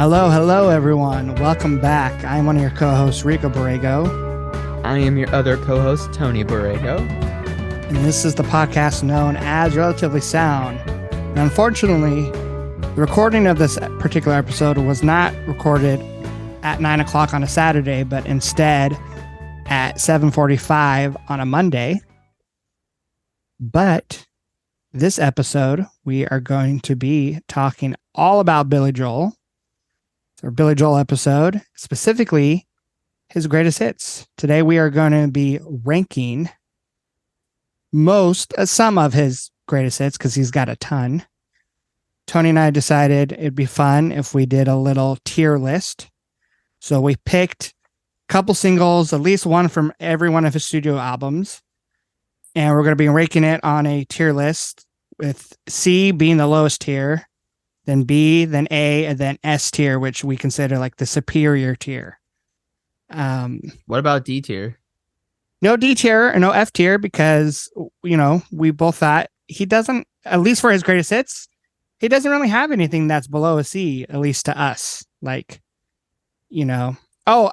Hello, everyone. Welcome back. I'm one of your co-hosts, Rico Borrego. I am your other co-host, Tony Borrego. And this is the podcast known as Relatively Sound. And unfortunately, the recording of this particular episode was not recorded at 9 o'clock on a Saturday, but instead at 7:45 on a Monday. But this episode, we are going to be talking all about Billy Joel. It's our Billy Joel episode, specifically his greatest hits. Today, we are going to be ranking some of his greatest hits because he's got a ton. Tony and I decided it'd be fun if we did a little tier list. So we picked a couple singles, at least one from every one of his studio albums. And we're going to be ranking it on a tier list with C being the lowest tier, then B, then A, and then S tier, which we consider like the superior tier. What about D tier? No D tier or no F tier because, we both thought he doesn't, at least for his greatest hits, he doesn't really have anything that's below a C, at least to us. Oh,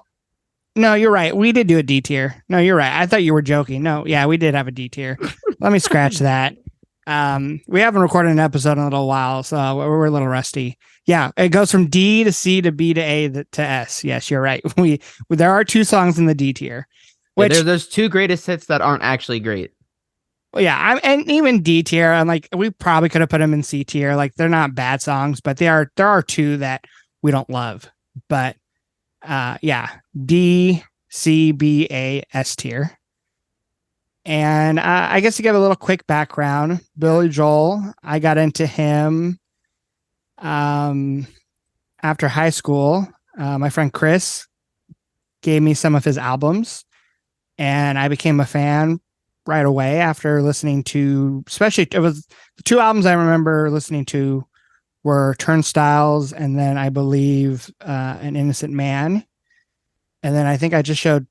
no, you're right. We did do a D tier. No, you're right. I thought you were joking. No, yeah, we did have a D tier. Let me scratch that. We haven't recorded an episode in a little while, so we're a little rusty. Yeah, it goes from D to C to B to A to S. Yes, you're right. There are two songs in the D tier. Which, there's two greatest hits that aren't actually great. Well, yeah, and even D tier, I'm like, we probably could have put them in C tier. Like, they're not bad songs, but there are two that we don't love. But yeah, D, C, B, A, S tier. And I guess to give a little quick background, Billy Joel, I got into him after high school. My friend Chris gave me some of his albums, and I became a fan right away after listening to, especially, it was the two albums I remember listening to were Turnstiles and then I believe An Innocent Man. And then I think I just showed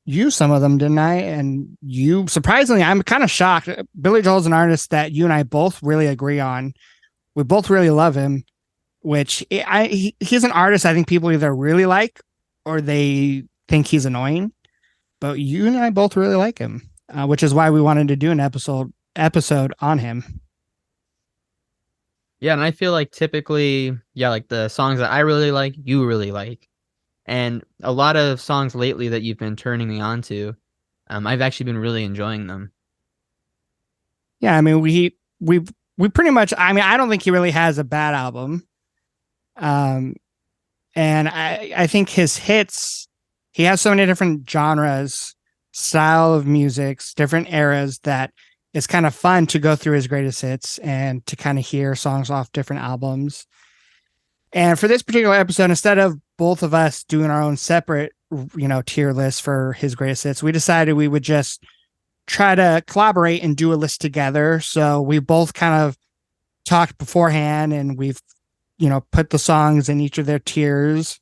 you some of them, didn't I? And you, surprisingly, I'm kind of shocked. Billy Joel's an artist that you and I both really agree on. We both really love him, which he's an artist I think people either really like or they think he's annoying. But you and I both really like him, which is why we wanted to do an episode on him. Yeah, and I feel like typically, like the songs that I really like, you really like. And a lot of songs lately that you've been turning me on to, I've actually been really enjoying them. Yeah, I mean, we pretty much, I mean, I don't think he really has a bad album. And I think his hits, he has so many different genres, style of musics, different eras that it's kind of fun to go through his greatest hits and to kind of hear songs off different albums. And for this particular episode, instead of both of us doing our own separate, tier list for his greatest hits, we decided we would just try to collaborate and do a list together. So we both kind of talked beforehand and we've, put the songs in each of their tiers.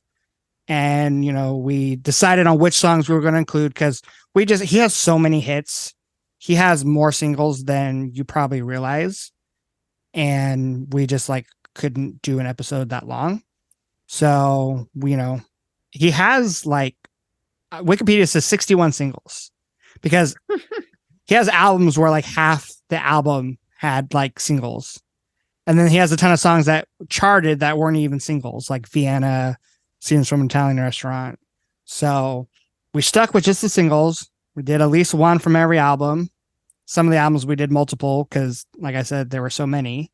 And, we decided on which songs we were going to include because he has so many hits. He has more singles than you probably realize. And we just couldn't do an episode that long. So, he has Wikipedia says 61 singles because he has albums where half the album had singles. And then he has a ton of songs that charted that weren't even singles, like Vienna, Scenes from an Italian Restaurant. So we stuck with just the singles. We did at least one from every album. Some of the albums we did multiple because, like I said, there were so many.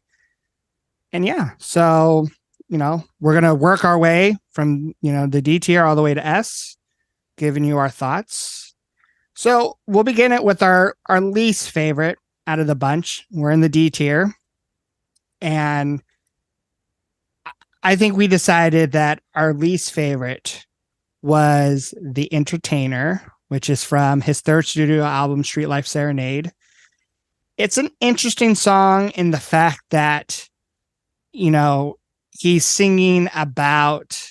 And yeah, so, we're going to work our way from, the D tier all the way to S, giving you our thoughts. So we'll begin it with our least favorite out of the bunch. We're in the D tier. And I think we decided that our least favorite was The Entertainer, which is from his third studio album, Street Life Serenade. It's an interesting song in the fact that, he's singing about,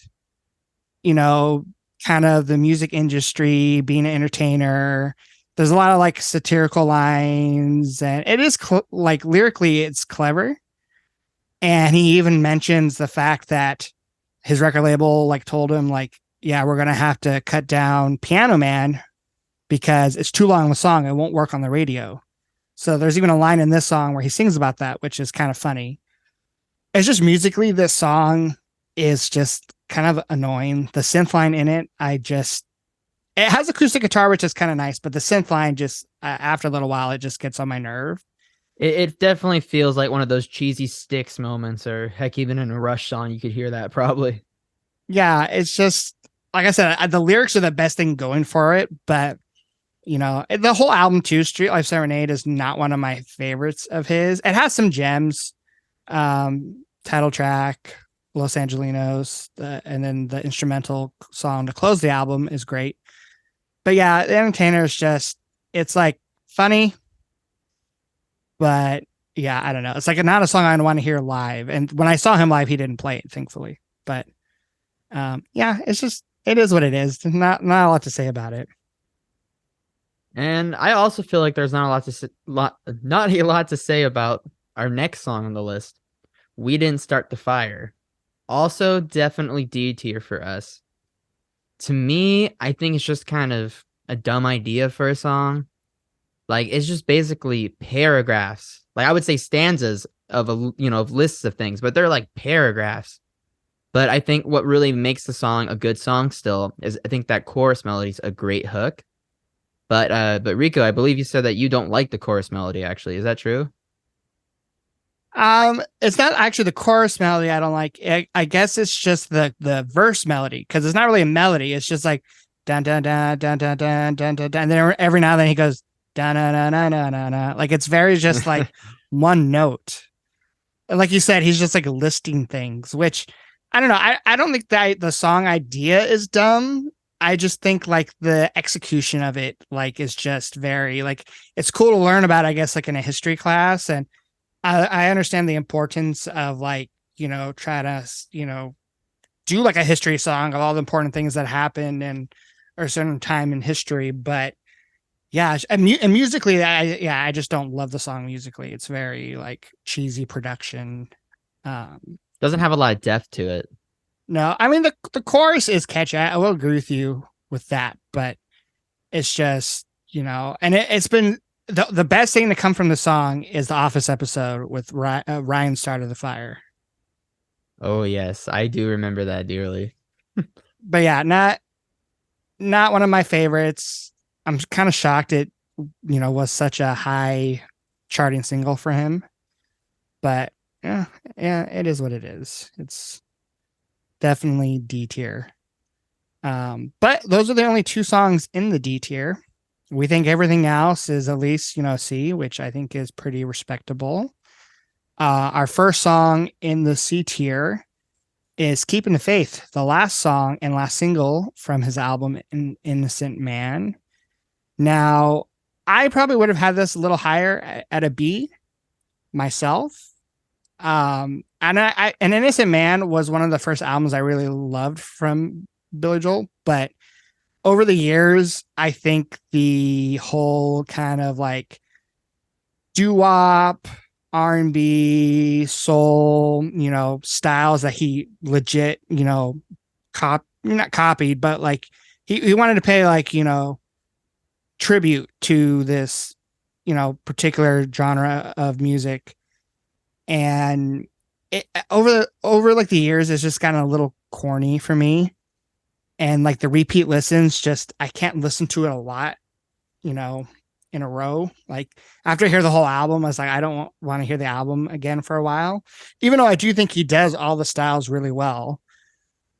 kind of the music industry, being an entertainer. There's a lot of satirical lines and it is lyrically, it's clever. And he even mentions the fact that his record label like told him like, yeah, we're gonna have to cut down Piano Man because it's too long of a song. It won't work on the radio. So there's even a line in this song where he sings about that, which is kind of funny. It's just musically, this song is just kind of annoying. The synth line in it, it has acoustic guitar, which is kind of nice, but the synth line just, after a little while, it just gets on my nerve. It definitely feels like one of those cheesy Styx moments, or heck, even in a Rush song, you could hear that probably. Yeah, it's just, like I said, the lyrics are the best thing going for it, but the whole album too, Street Life Serenade, is not one of my favorites of his. It has some gems, title track, Los Angelinos, and then the instrumental song to close the album is great. But yeah, The Entertainer is just, it's like funny, but yeah, I don't know. It's like not a song I want to hear live. And when I saw him live, he didn't play it, thankfully. But yeah, it's just, it is what it is. There's not a lot to say about it. And I also feel like there's not a lot to say about our next song on the list. We Didn't Start the Fire. Also, definitely D tier for us. To me, I think it's just kind of a dumb idea for a song. Like, it's just basically paragraphs. Like, I would say stanzas of of lists of things, but they're like paragraphs. But I think what really makes the song a good song still is I think that chorus melody is a great hook. But Rico, I believe you said that you don't like the chorus melody, actually. Is that true? It's not actually the chorus melody I don't like. I guess it's just the verse melody, because it's not really a melody. It's just like dun dun dun dun dun dun dun dun, and then every now and then he goes dun dun dun dun dun dun dun. Like it's very just like one note. And like you said, he's just like listing things, which I don't know. I don't think that the song idea is dumb. I just think like the execution of it like is just very like, it's cool to learn about, I guess, like in a history class. And I understand the importance of like, try to, do like a history song of all the important things that happened in a certain time in history. But yeah, and musically, I just don't love the song musically. It's very like cheesy production. Doesn't have a lot of depth to it. No, I mean the chorus is catchy. I will agree with you with that, but it's just, and it's been the best thing to come from the song is the Office episode with Ryan started the fire. Oh yes, I do remember that dearly. But yeah, not one of my favorites. I'm kind of shocked it, was such a high charting single for him. But yeah, it is what it is. It's definitely D tier. But those are the only two songs in the D tier. We think everything else is at least, C, which I think is pretty respectable. Our first song in the C tier is Keeping the Faith, the last song and last single from his album Innocent Man. Now, I probably would have had this a little higher at a B myself. And Innocent Man was one of the first albums I really loved from Billy Joel, but over the years, I think the whole kind of like doo-wop, R&B, soul, styles that he legit, not copied, but like he wanted to pay like, tribute to this, particular genre of music. And it, over like the years, it's just gotten a little corny for me. And like the repeat listens, just I can't listen to it a lot, in a row. Like after I hear the whole album, I was like, I don't want to hear the album again for a while, even though I do think he does all the styles really well.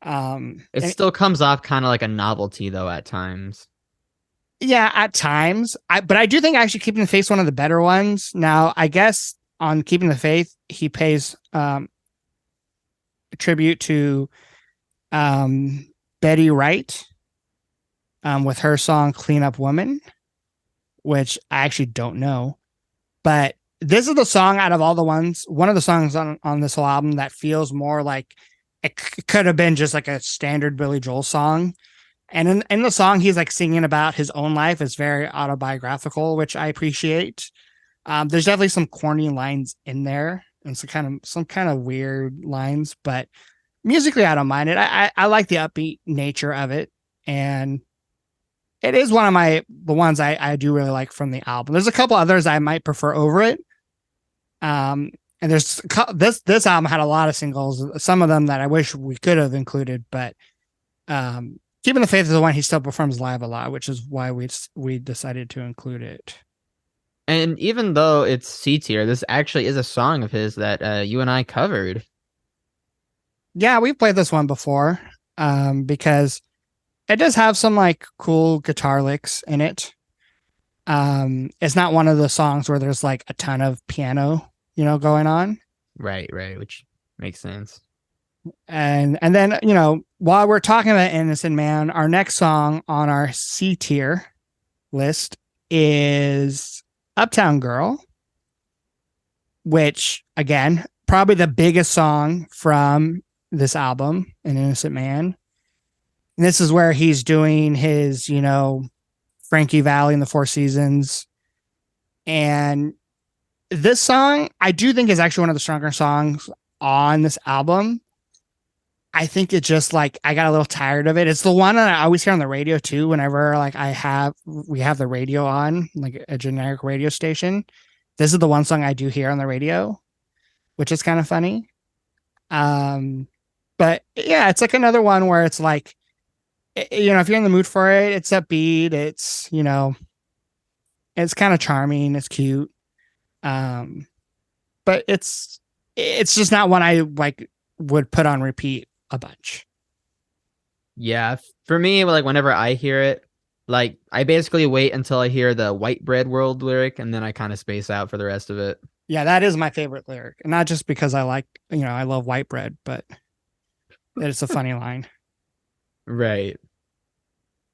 It still comes off kind of like a novelty though at times. Yeah, at times. But I do think actually Keeping the Faith is one of the better ones. Now, I guess on Keeping the Faith, he pays a tribute to Betty Wright with her song Clean Up Woman, which I actually don't know. But this is the song out of all the ones, one of the songs on this whole album that feels more like it could have been just like a standard Billy Joel song. And in the song, he's like singing about his own life. It's very autobiographical, which I appreciate. There's definitely some corny lines in there and some kind of weird lines, but musically, I don't mind it. I like the upbeat nature of it, and it is one of the ones I do really like from the album. There's a couple others I might prefer over it. And this album had a lot of singles, some of them that I wish we could have included, but Keeping the Faith is the one he still performs live a lot, which is why we decided to include it. And even though it's C tier, this actually is a song of his that you and I covered. Yeah, we've played this one before because it does have some like cool guitar licks in it. It's not one of the songs where there's like a ton of piano, going on. Right, which makes sense. And then, while we're talking about Innocent Man, our next song on our C tier list is Uptown Girl, which again, probably the biggest song from this album, An Innocent Man. And this is where he's doing his, Frankie Valli and the Four Seasons. And this song, I do think is actually one of the stronger songs on this album. I think it just like, I got a little tired of it. It's the one that I always hear on the radio too, whenever like we have the radio on, like a generic radio station. This is the one song I do hear on the radio, which is kind of funny. But yeah, it's like another one where it's like, if you're in the mood for it, it's upbeat. It's, it's kind of charming. It's cute. But it's just not one I like would put on repeat a bunch. Yeah, for me, like whenever I hear it, like I basically wait until I hear the White Bread World lyric and then I kind of space out for the rest of it. Yeah, that is my favorite lyric. And not just because I like, I love white bread, but it's a funny line. Right.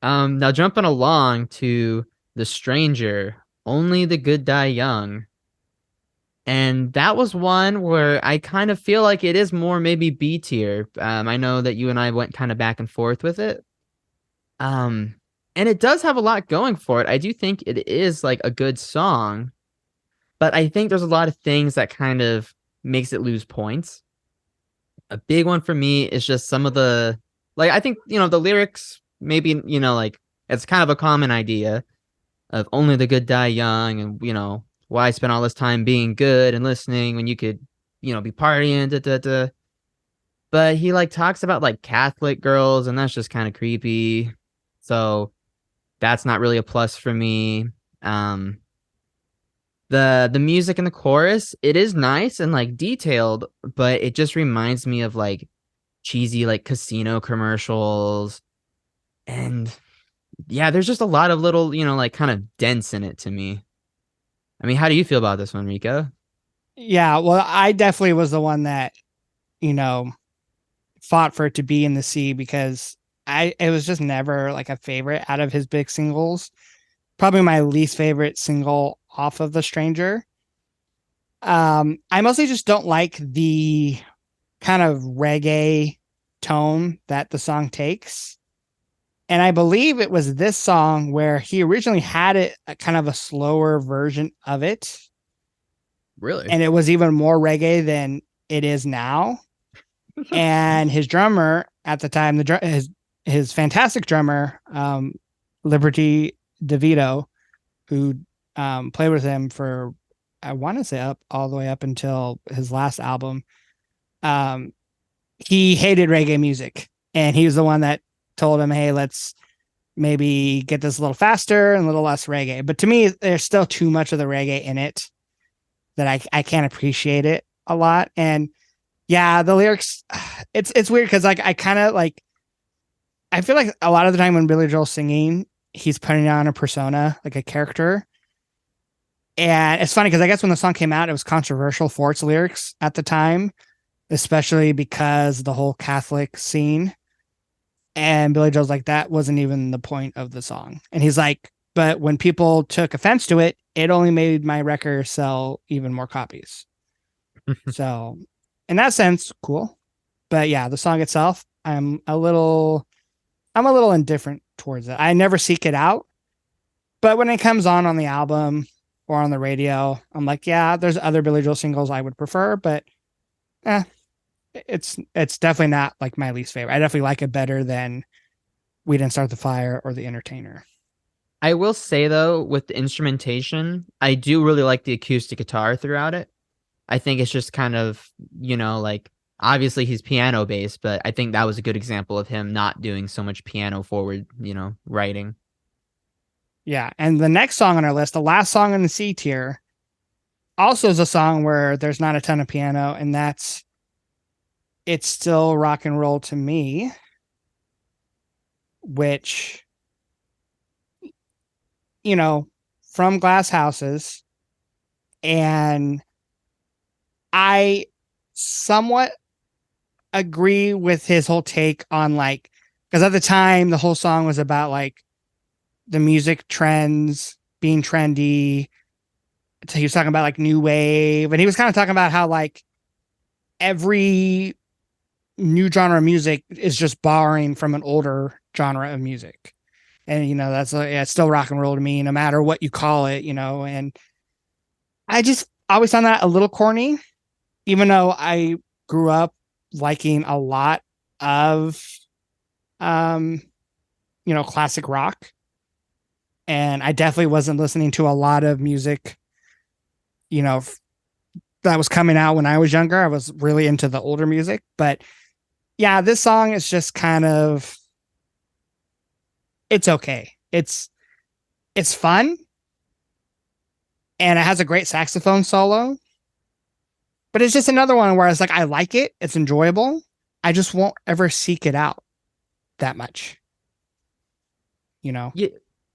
Now jumping along to The Stranger, Only the Good Die Young. And that was one where I kind of feel like it is more maybe B tier. I know that you and I went kind of back and forth with it. And it does have a lot going for it. I do think it is like a good song, but I think there's a lot of things that kind of makes it lose points. A big one for me is just some of the, like, I think, the lyrics, maybe, like it's kind of a common idea of only the good die young and, why spend all this time being good and listening when you could, be partying, da, da, da. But he like talks about like Catholic girls and that's just kind of creepy. So that's not really a plus for me. The music in the chorus, it is nice and like detailed, but it just reminds me of like cheesy like casino commercials. And yeah, there's just a lot of little, like kind of dents in it to me. I mean, how do you feel about this one, Rico? Yeah, well, I definitely was the one that, fought for it to be in the C because it was just never like a favorite out of his big singles. Probably my least favorite single off of The Stranger. I mostly just don't like the kind of reggae tone that the song takes. And I believe it was this song where he originally had it a kind of a slower version of it. Really? And it was even more reggae than it is now. And his drummer at the time, his fantastic drummer, Liberty DeVito, who played with him for, I want to say all the way up until his last album. He hated reggae music, and he was the one that told him, hey, let's maybe get this a little faster and a little less reggae. But to me, there's still too much of the reggae in it that I can't appreciate it a lot. And yeah, the lyrics, it's weird because like I kind of like, I feel like a lot of the time when Billy Joel's singing, he's putting on a persona, like a character. And it's funny because I guess when the song came out, it was controversial for its lyrics at the time, especially because the whole Catholic scene. And Billy Joel's like, that wasn't even the point of the song. And he's like, but when people took offense to it, it only made my record sell even more copies. So in that sense, cool. But yeah, the song itself, I'm a little indifferent towards it. I never seek it out. But when it comes on the album or on the radio, I'm like, yeah, there's other Billy Joel singles I would prefer, but it's definitely not like my least favorite. I definitely like it better than We Didn't Start the Fire or The Entertainer. I will say though, with the instrumentation, I do really like the acoustic guitar throughout it. I think it's just kind of, like obviously he's piano based, but I think that was a good example of him not doing so much piano forward, writing. Yeah, and the next song on our list, the last song in the C tier, also is a song where there's not a ton of piano, and that's It's Still Rock and Roll to Me, which, from Glass Houses. And I somewhat agree with his whole take on like, because at the time, the whole song was about like the music trends being trendy. So he was talking about like new wave, and he was kind of talking about how like every new genre of music is just borrowing from an older genre of music. And that's yeah, it's still rock and roll to me, no matter what you call it. And I just always found that a little corny, even though I grew up liking a lot of um, classic rock. And I definitely wasn't listening to a lot of music, you know, that was coming out when I was younger. I was really into the older music. But yeah, this song is just kind of, it's okay. It's fun, and it has a great saxophone solo. But it's just another one where it's like I like it, it's enjoyable. I just won't ever seek it out that much. Yeah,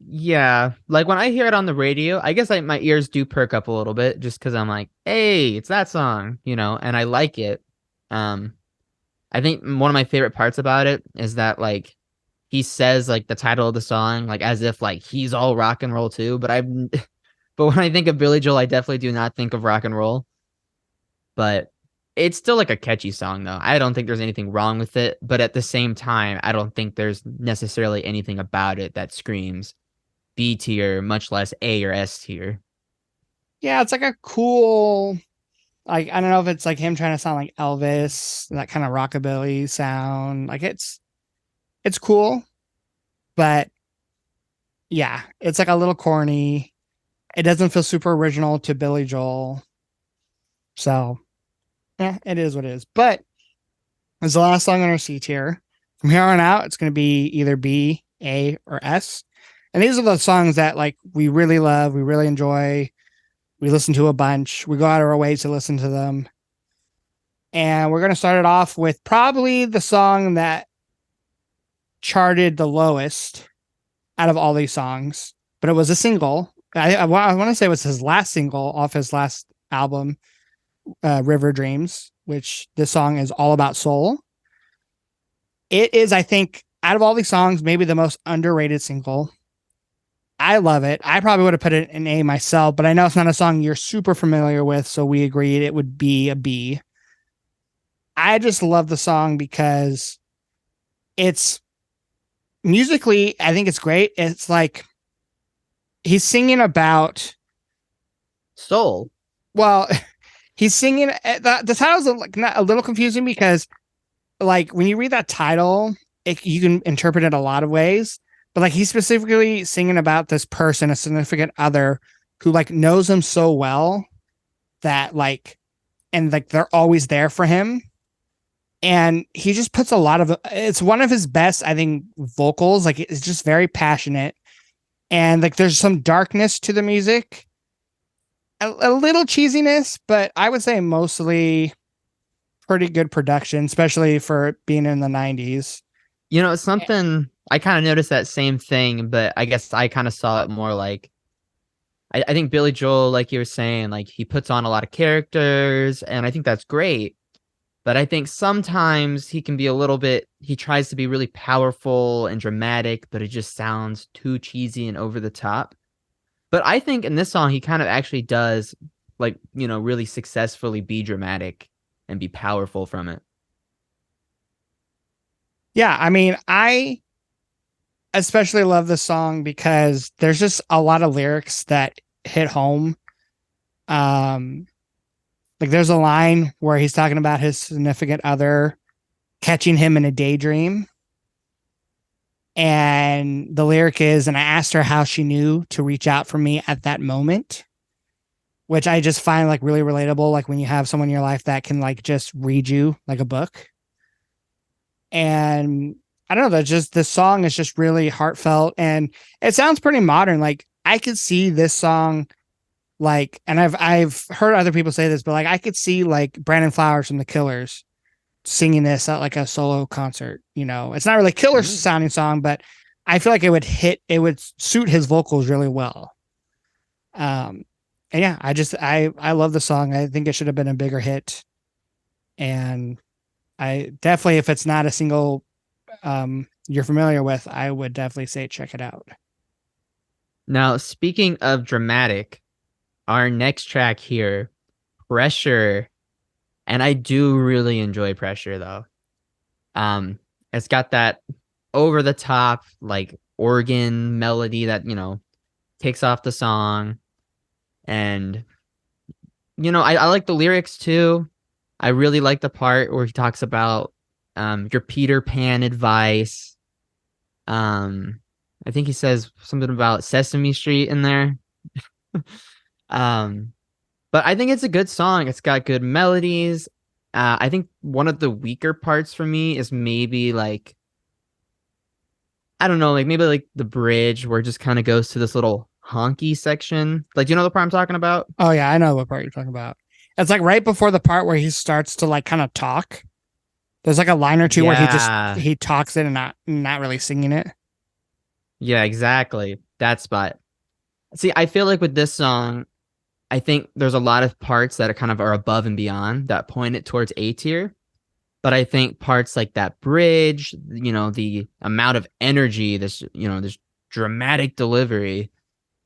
yeah. Like when I hear it on the radio, I guess my ears do perk up a little bit just because I'm like, hey, it's that song, and I like it. Um, I think one of my favorite parts about it is that like he says like the title of the song like as if like he's all rock and roll too. But when I think of Billy Joel, I definitely do not think of rock and roll. But it's still like a catchy song though. I don't think there's anything wrong with it, but at the same time, I don't think there's necessarily anything about it that screams B tier, much less A or S tier. Yeah, it's like a cool, like I don't know if it's like him trying to sound like Elvis, that kind of rockabilly sound. Like it's cool, but yeah, it's like a little corny. It doesn't feel super original to Billy Joel. So yeah, it is what it is. But it's the last song on our C tier. From here on out, it's going to be either B, A, or S. And these are the songs that like we really love, we really enjoy, we listen to a bunch, we go out of our way to listen to them. And we're going to start it off with probably the song that charted the lowest out of all these songs, but it was a single. I want to say it was his last single off his last album, River Dreams, which this song is all about soul. It is, I think, out of all these songs, maybe the most underrated single. I love it. I probably would have put it in A myself, but I know it's not a song you're super familiar with, so we agreed it would be a B. I just love the song because it's musically, I think it's great. It's like he's singing about, Soul. well, he's singing the title's like not a little confusing because like when you read that title, you can interpret it a lot of ways. But like he's specifically singing about this person, a significant other, who like knows him so well that like, and like they're always there for him. And he just puts a lot of, it's one of his best, I think, vocals. Like it's just very passionate. And like there's some darkness to the music, a little cheesiness, but I would say mostly pretty good production, especially for being in the 90s. It's something I kind of noticed that same thing, but I guess I kind of saw it more like I think Billy Joel, like you were saying, like he puts on a lot of characters, and I think that's great. But I think sometimes he can be a little bit, he tries to be really powerful and dramatic, but it just sounds too cheesy and over the top. But I think in this song, he kind of actually does, like, really successfully be dramatic and be powerful from it. Yeah, I mean, I especially love this song because there's just a lot of lyrics that hit home. Um, Like there's a line where he's talking about his significant other catching him in a daydream. And the lyric is, and I asked her how she knew to reach out for me at that moment, which I just find like really relatable. Like when you have someone in your life that can like just read you like a book. And I don't know, that just the song is just really heartfelt and it sounds pretty modern. Like I could see this song like, and I've heard other people say this, but like I could see like Brandon Flowers from the Killers singing this at like a solo concert. You know, it's not really killer sounding song, but I feel like it would suit his vocals really well. And yeah, I love the song. I think it should have been a bigger hit. And I definitely, if it's not a single you're familiar with, I would definitely say check it out. Now, speaking of dramatic, our next track here, Pressure, and I do really enjoy Pressure though. It's got that over the top like organ melody that, you know, takes off the song. And you know, I like the lyrics too. I really like the part where he talks about your Peter Pan advice. I think he says something about Sesame Street in there. But I think it's a good song. It's got good melodies. I think one of the weaker parts for me is maybe like, I don't know, like maybe like the bridge where it just kind of goes to this little honky section. Like, do you know the part I'm talking about? Oh yeah, I know what part you're talking about. It's like right before the part where he starts to like kind of talk. There's like a line or two where he talks it and not really singing it. Yeah, exactly. That spot. See, I feel like with this song, I think there's a lot of parts that are kind of are above and beyond that point it towards A tier. But I think parts like that bridge, you know, the amount of energy, this, you know, this dramatic delivery,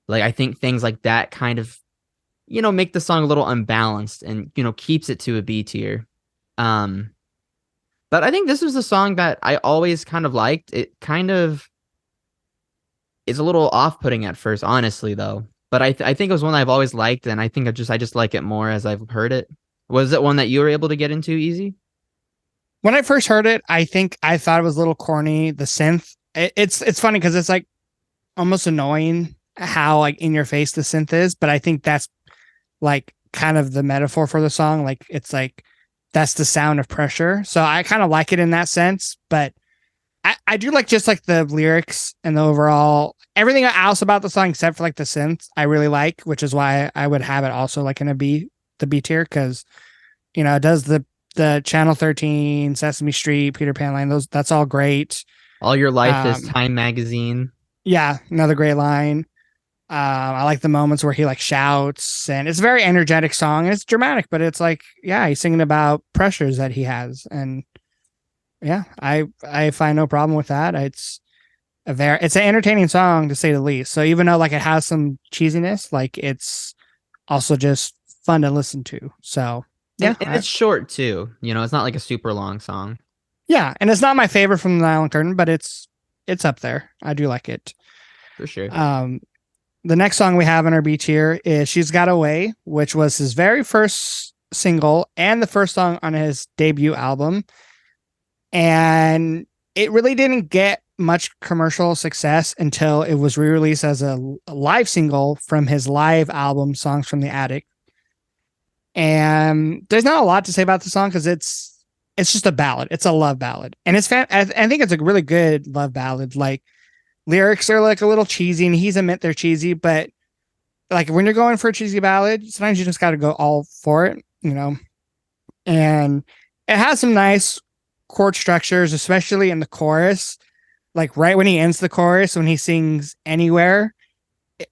like I think things like that kind of, you know, make the song a little unbalanced and, you know, keeps it to a B tier. But I think this was a song that I always kind of liked. It kind of is a little off-putting at first, honestly, though. But I think it was one I've always liked, and I think I just like it more as I've heard it. Was it one that you were able to get into easy? When I first heard it, I think I thought it was a little corny. The synth, it's funny because it's like almost annoying how like in your face the synth is, but I think that's like kind of the metaphor for the song. Like it's like that's the sound of pressure. So I kind of like it in that sense, but I do like just like the lyrics and the overall everything else about the song except for like the synth I really like, which is why I would have it also like in the B tier because you know it does the Channel 13, Sesame Street, Peter Pan line, that's all great. All Your Life is Time Magazine. Yeah, another great line. I like the moments where he like shouts and it's a very energetic song and it's dramatic, but it's like, yeah, he's singing about pressures that he has. And yeah, I find no problem with that. It's an entertaining song to say the least. So even though like it has some cheesiness, like it's also just fun to listen to. So yeah. And it's short too. You know, it's not like a super long song. Yeah. And it's not my favorite from the Nylon Curtain, but it's up there. I do like it. For sure. The next song we have in our B tier is She's Got Away, which was his very first single and the first song on his debut album. And it really didn't get much commercial success until it was re-released as a live single from his live album, Songs from the Attic. And there's not a lot to say about the song because it's just a ballad. It's a love ballad. And I think it's a really good love ballad. Like, lyrics are like a little cheesy and he's admit they're cheesy, but like when you're going for a cheesy ballad, sometimes you just got to go all for it, you know? And it has some nice chord structures, especially in the chorus. Like right when he ends the chorus, when he sings Anywhere,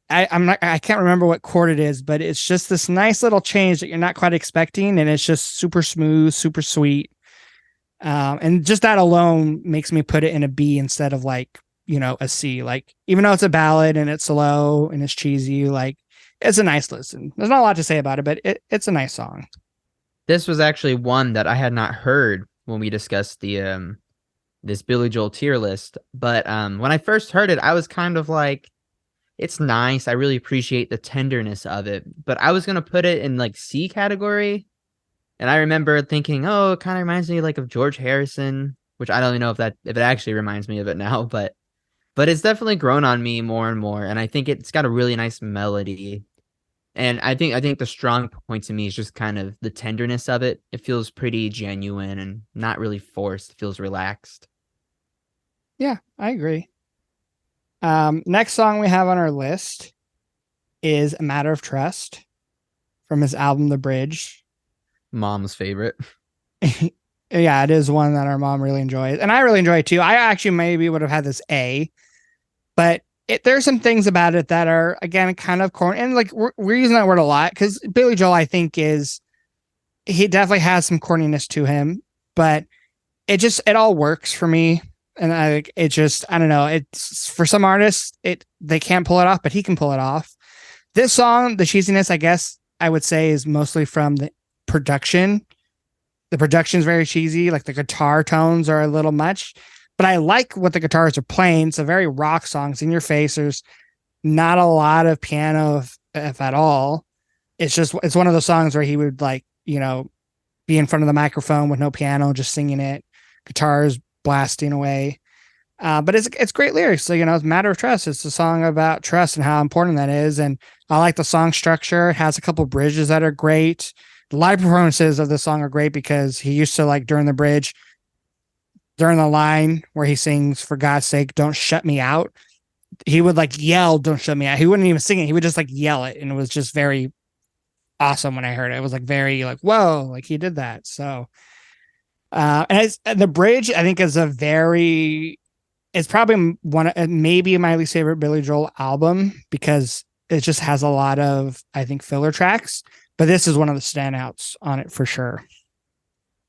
I can't remember what chord it is, but it's just this nice little change that you're not quite expecting. And it's just super smooth, super sweet. And just that alone makes me put it in a B instead of like, you know, a C. Like, even though it's a ballad and it's slow and it's cheesy, like it's a nice listen. There's not a lot to say about it, but it's a nice song. This was actually one that I had not heard when we discussed the this Billy Joel tier list. But when I first heard it, I was kind of like, it's nice. I really appreciate the tenderness of it. But I was gonna put it in like C category. And I remember thinking, oh, it kind of reminds me like of George Harrison, which I don't even know if it actually reminds me of it now, but it's definitely grown on me more and more. And I think it's got a really nice melody. And I think the strong point to me is just kind of the tenderness of it. It feels pretty genuine and not really forced. It feels relaxed. Yeah, I agree. Next song we have on our list is A Matter of Trust from his album The Bridge. Mom's favorite. Yeah, it is one that our mom really enjoys. And I really enjoy it too. I actually maybe would have had this A, but there's some things about it that are, again, kind of corny. And like, we're using that word a lot because Billy Joel, I think, he definitely has some corniness to him, but it all works for me. And I don't know. It's for some artists, they can't pull it off, but he can pull it off. This song, the cheesiness, I guess I would say, is mostly from the production. The production's very cheesy. Like the guitar tones are a little much, but I like what the guitars are playing. It's a very rock song. It's in your face. There's not a lot of piano, if at all. It's one of those songs where he would like, be in front of the microphone with no piano, just singing it, guitars blasting away. But it's great lyrics. So, it's a matter of trust. It's a song about trust and how important that is. And I like the song structure. It has a couple bridges that are great. The live performances of the song are great because he used to, like, during the bridge, during the line where he sings, "For God's sake, don't shut me out," he would like yell, "Don't shut me out." He wouldn't even sing it. He would just like yell it. And it was just very awesome when I heard it. It was like very like, whoa, like he did that. So, and the bridge, I think, it's probably maybe my least favorite Billy Joel album because it just has a lot of, I think, filler tracks. But this is one of the standouts on it for sure.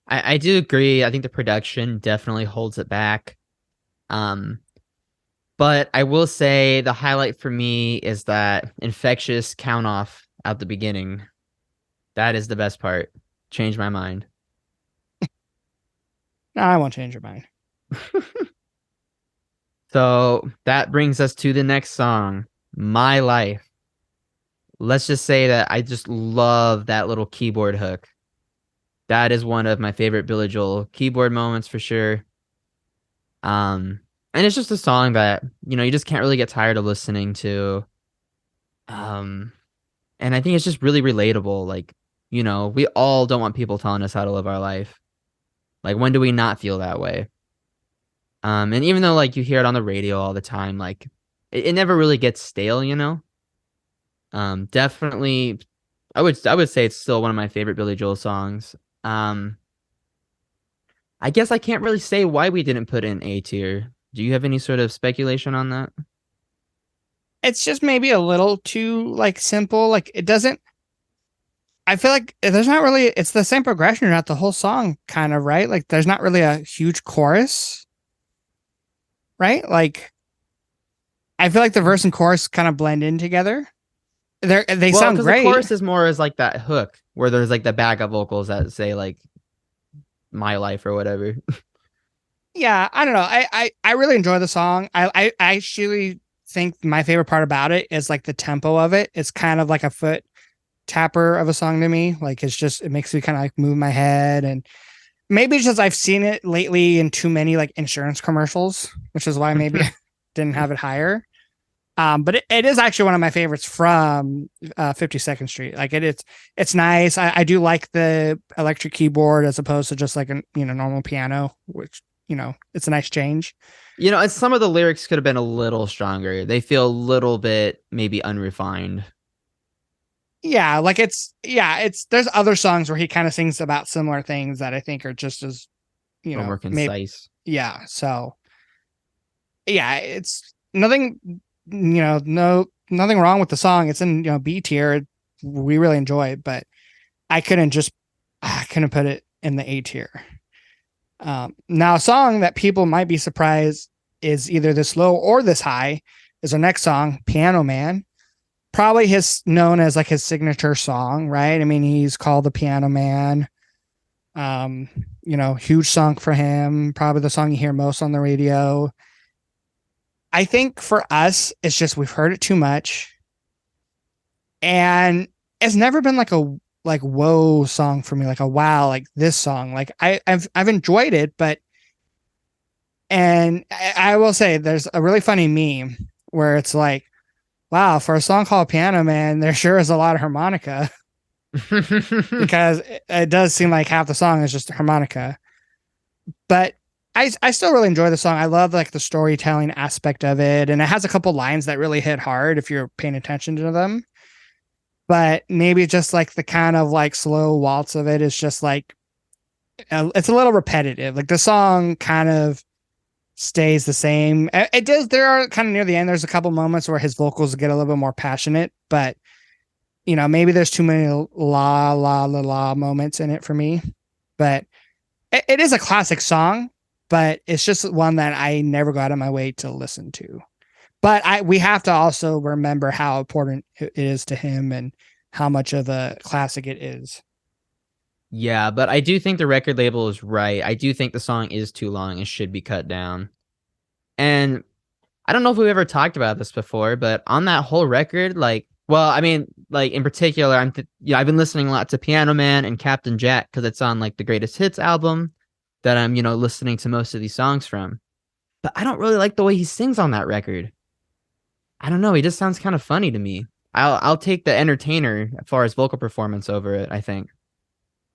I do agree. I think the production definitely holds it back. But I will say the highlight for me is that infectious count off at the beginning. That is the best part. Changed my mind. No, I won't change your mind. So that brings us to the next song, My Life. Let's just say that I just love that little keyboard hook. That is one of my favorite Billy Joel keyboard moments for sure. And it's just a song that, you just can't really get tired of listening to. And I think it's just really relatable. Like, we all don't want people telling us how to live our life. Like, when do we not feel that way? And even though like you hear it on the radio all the time, like it never really gets stale, Definitely I would say it's still one of my favorite Billy Joel songs. I guess I can't really say why we didn't put in A tier. Do you have any sort of speculation on that? It's just maybe a little too like simple. Like it doesn't. I feel like there's not really. It's the same progression throughout the whole song, kind of, right? Like there's not really a huge chorus, right? Like I feel like the verse and chorus kind of blend in together. They Well, sound because the great. chorus is more as like that hook where there's like the backup vocals that say like my life or whatever. Yeah, I don't know. I really enjoy the song. I actually think my favorite part about it is like the tempo of it. It's kind of like a foot tapper of a song to me. Like it makes me kind of like move my head, and maybe it's just I've seen it lately in too many like insurance commercials, which is why maybe I didn't have it higher. But it is actually one of my favorites from 52nd Street. Like it's nice. I do like the electric keyboard as opposed to just like a normal piano, which it's a nice change. And some of the lyrics could have been a little stronger. They feel a little bit maybe unrefined. Yeah, like there's other songs where he kind of sings about similar things that I think are just as Or more maybe concise. yeah. So yeah, it's nothing nothing wrong with the song. It's in B tier. We really enjoy it, but I couldn't put it in the A tier. Now, a song that people might be surprised is either this low or this high is our next song, Piano Man. Probably known as like his signature song, right? I mean, he's called the Piano Man. Huge song for him. Probably the song you hear most on the radio. I think for us, it's just we've heard it too much, and it's never been like like whoa song for me, like a wow, like this song. Like I've enjoyed it, but and I will say there's a really funny meme where it's like, wow, for a song called Piano Man, there sure is a lot of harmonica because it does seem like half the song is just harmonica. But I still really enjoy the song. I love like the storytelling aspect of it, and it has a couple lines that really hit hard if you're paying attention to them. But maybe just like the kind of like slow waltz of it is just like it's a little repetitive. Like the song kind of stays the same. It does. There are kind of near the end. There's a couple moments where his vocals get a little bit more passionate, but maybe there's too many la la la la moments in it for me. But it is a classic song, but it's just one that I never go out of my way to listen to. But we have to also remember how important it is to him and how much of a classic it is. Yeah, but I do think the record label is right. I do think the song is too long and should be cut down. And I don't know if we've ever talked about this before, but on that whole record, like, well, I mean, like in particular, I've been listening a lot to Piano Man and Captain Jack because it's on like the Greatest Hits album that I'm, listening to most of these songs from. But I don't really like the way he sings on that record. I don't know. He just sounds kind of funny to me. I'll take the Entertainer as far as vocal performance over it, I think.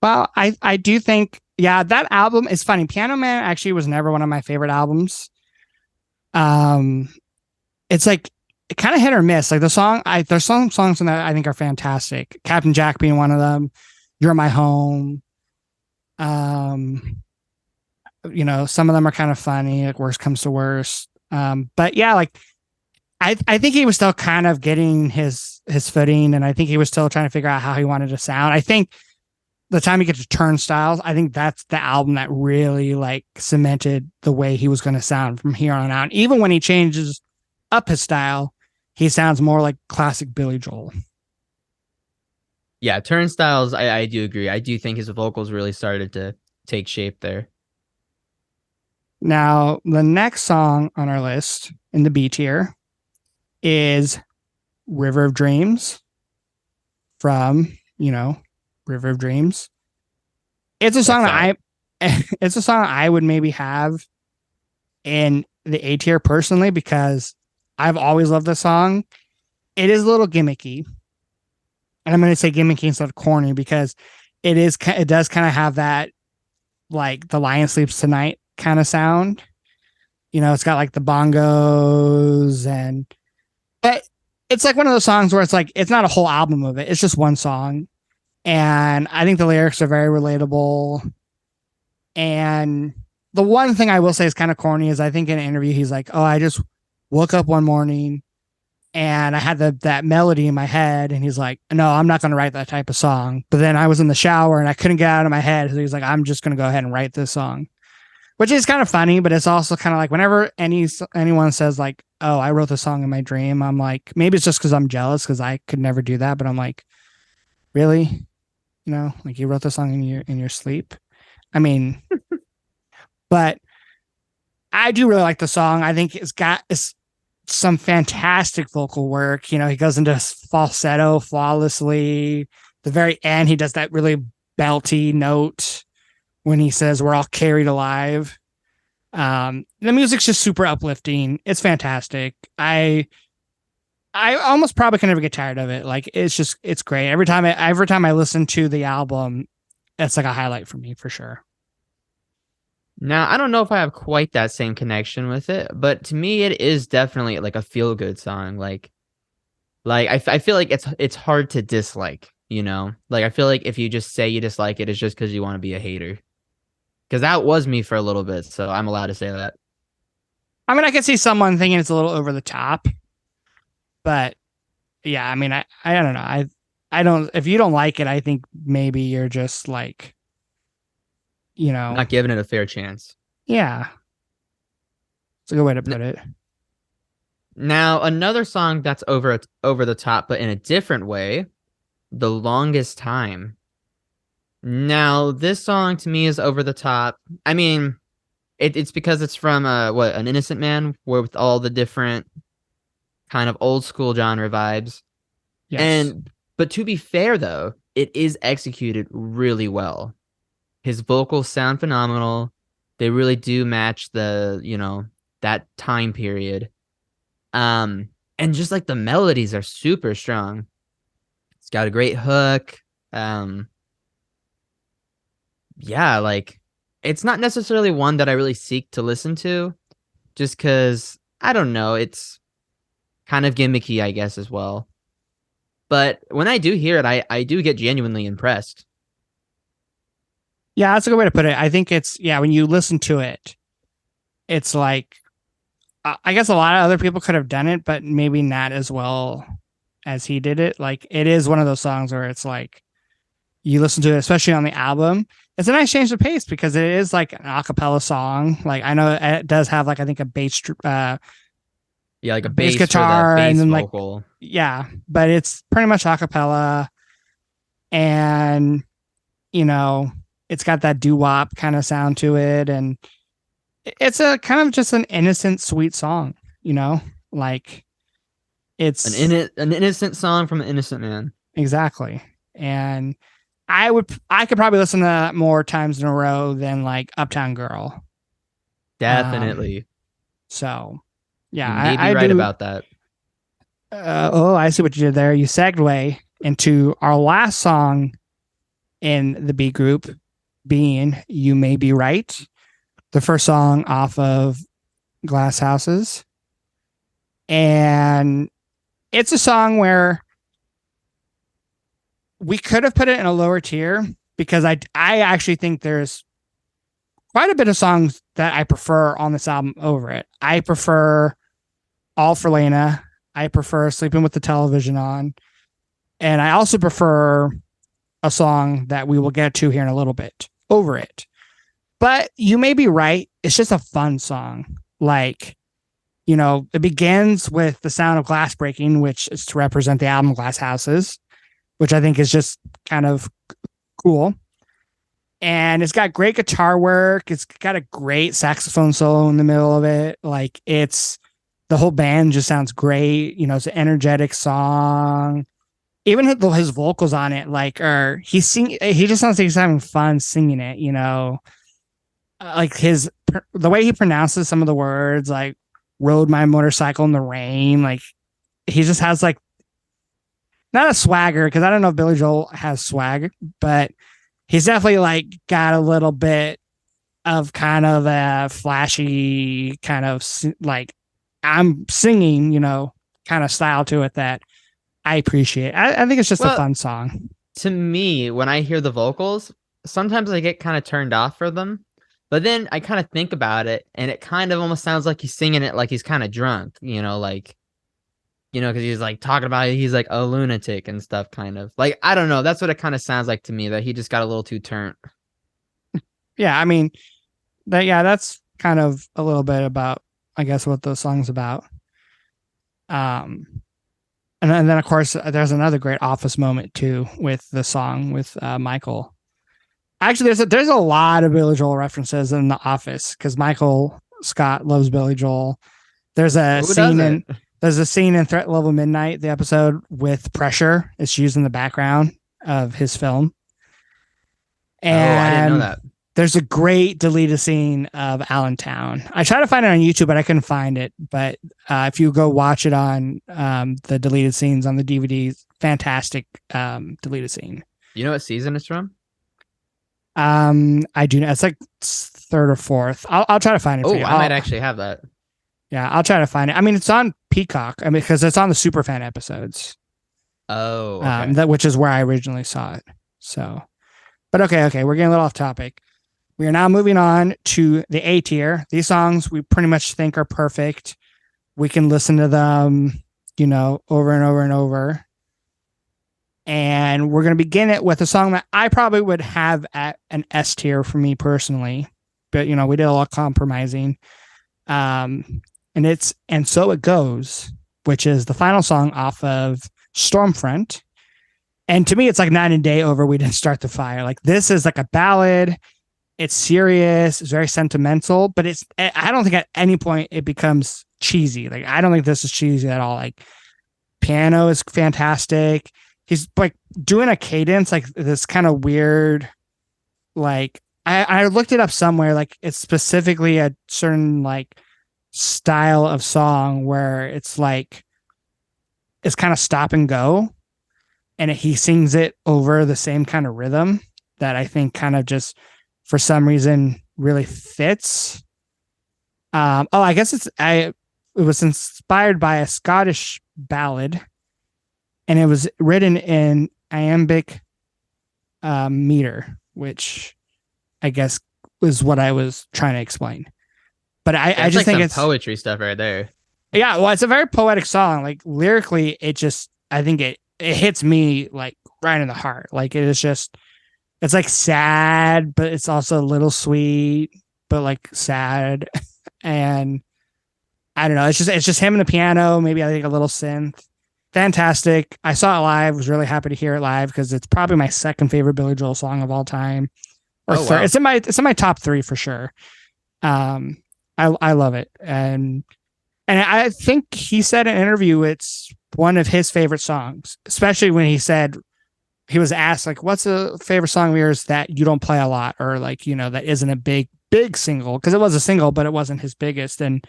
Well, I do think, yeah, that album is funny. Piano Man actually was never one of my favorite albums. It's like it kind of hit or miss. Like there's some songs in that I think are fantastic. Captain Jack being one of them. You're My Home. Some of them are kind of funny, like Worst Comes to Worst. But yeah, like I think he was still kind of getting his footing, and I think he was still trying to figure out how he wanted to sound. I think the time he gets to Turnstiles, I think that's the album that really like cemented the way he was going to sound from here on out. Even when he changes up his style, he sounds more like classic Billy Joel. Yeah, Turnstiles, I do agree. I do think his vocals really started to take shape there. Now, the next song on our list in the B tier is River of Dreams from, River of Dreams. It's a song it's a song I would maybe have in the A tier personally because I've always loved the song. It is a little gimmicky. And I'm going to say gimmicky instead of corny because it does kind of have that like The Lion Sleeps Tonight kind of sound. It's got like the bongos but it's like one of those songs where it's like it's not a whole album of it. It's just one song. And I think the lyrics are very relatable. And the one thing I will say is kind of corny is I think in an interview he's like, "Oh, I just woke up one morning and I had that melody in my head." And he's like, "No, I'm not going to write that type of song." But then I was in the shower and I couldn't get out of my head. So he's like, "I'm just going to go ahead and write this song," which is kind of funny. But it's also kind of like whenever anyone says like, "Oh, I wrote the song in my dream," I'm like, maybe it's just because I'm jealous because I could never do that. But I'm like, really? Like you wrote the song in your sleep. I mean, but I do really like the song. I think it's some fantastic vocal work. He goes into falsetto flawlessly. The very end, he does that really belty note when he says, "We're all carried alive." The music's just super uplifting. It's fantastic. I almost probably can never get tired of it. Like it's great. Every time I listen to the album, it's like a highlight for me for sure. Now, I don't know if I have quite that same connection with it, but to me, it is definitely like a feel good song. Like I feel like it's hard to dislike, Like I feel like if you just say you dislike it, it's just because you want to be a hater. Because that was me for a little bit, so I'm allowed to say that. I mean, I can see someone thinking it's a little over the top. But yeah, I mean, I don't know. I don't, if you don't like it, I think maybe you're just like, Not giving it a fair chance. Yeah. It's a good way to put it. Now, another song that's over the top, but in a different way, The Longest Time. Now, this song to me is over the top. I mean, it's because it's from An Innocent Man, where with all the different kind of old school genre vibes. Yes. But to be fair though, it is executed really well. His vocals sound phenomenal. They really do match the, that time period. And just like the melodies are super strong. It's got a great hook. Yeah, like it's not necessarily one that I really seek to listen to, just because I don't know, it's kind of gimmicky, I guess, as well. But when I do hear it, I do get genuinely impressed. Yeah, that's a good way to put it. I think it's, yeah, when you listen to it, it's like, I guess a lot of other people could have done it, but maybe not as well as he did it. Like, it is one of those songs where it's like, you listen to it, especially on the album. It's a nice change of pace because it is like an a cappella song. Like, I know it does have like, I think a bass, Yeah, like a bass bass guitar for the bass and then vocal. like, yeah, but it's pretty much a cappella. And, you know, it's got that doo-wop kind of sound to it. And it's a kind of just an innocent, sweet song, like it's An innocent song from an innocent man. exactly. And I could probably listen to that more times in a row than like Uptown Girl. Definitely. So yeah, You may be I right do. about that. Oh, I see what you did there. You segue into our last song in the B group being You May Be Right, the first song off of Glass Houses. And it's a song where we could have put it in a lower tier because I actually think there's quite a bit of songs that I prefer on this album over it. I prefer All for Lena. I prefer Sleeping with the Television On. And I also prefer a song that we will get to here in a little bit over it. But You May Be Right. It's just a fun song. Like, it begins with the sound of glass breaking, which is to represent the album Glass Houses, which I think is just kind of cool. And it's got great guitar work. It's got a great saxophone solo in the middle of it. Like, the whole band just sounds great. It's an energetic song. Even his vocals on it, like, he just sounds like he's having fun singing it, like the way he pronounces some of the words, like rode my motorcycle in the rain. Like, he just has like, not a swagger, because I don't know if Billy Joel has swag, but he's definitely like got a little bit of kind of a flashy kind of like I'm singing, kind of style to it that I appreciate. I think it's just a fun song. To me, when I hear the vocals, sometimes I get kind of turned off for them. But then I kind of think about it, and it kind of almost sounds like he's singing it like he's kind of drunk, like, because he's like talking about it, he's like a lunatic and stuff, kind of. Like, I don't know. That's what it kind of sounds like to me, that he just got a little too turned. Yeah, I mean, that's kind of a little bit about, I guess, what the song's about. And then of course there's another great Office moment too with the song with Michael. Actually, there's a lot of Billy Joel references in The Office because Michael Scott loves Billy Joel. There's a scene in Threat Level Midnight, the episode with Pressure. It's used in the background of his film. And I didn't know that. There's a great deleted scene of Allentown. I tried to find it on YouTube, but I couldn't find it. But if you go watch it on the deleted scenes on the DVDs, fantastic deleted scene. You know what season it's from? I do know. It's like third or fourth. I'll try to find it. Oh, I might actually have that. Yeah, I'll try to find it. I mean, it's on Peacock. I mean, because it's on the Superfan episodes. Oh, okay. Which is where I originally saw it. So, but okay, we're getting a little off topic. We are now moving on to the A tier. These songs we pretty much think are perfect. We can listen to them, over and over and over. And we're going to begin it with a song that I probably would have at an S tier for me personally. But, we did a lot of compromising. And it's And So It Goes, which is the final song off of Stormfront. And to me, it's like night and day over We Didn't Start the Fire. Like, this is like a ballad. It's serious. It's very sentimental. But I don't think at any point it becomes cheesy. Like, I don't think this is cheesy at all. Like, piano is fantastic. he's like doing a cadence, like this kind of weird, like I looked it up somewhere, like it's specifically a certain like style of song where it's like it's kind of stop and go, and he sings it over the same kind of rhythm that I think kind of just for some reason really fits. I guess it was inspired by a Scottish ballad, and it was written in iambic meter, which I guess is what I was trying to explain. But I just like think some it's poetry stuff right there. Yeah, well, it's a very poetic song. Like lyrically, I think it hits me like right in the heart. Like it is just, it's like sad, but it's also a little sweet, but like sad. And I don't know. It's just him and the piano. Maybe I think a little synth. Fantastic. I saw it live. Was really happy to hear it live because it's probably my second favorite Billy Joel song of all time. Or Oh, third. wow. It's in my top 3 for sure. I love it. And I think he said in an interview it's one of his favorite songs, especially when he was asked like, "What's a favorite song of yours that you don't play a lot, or like that isn't a big single?" Because it was a single, but it wasn't his biggest. And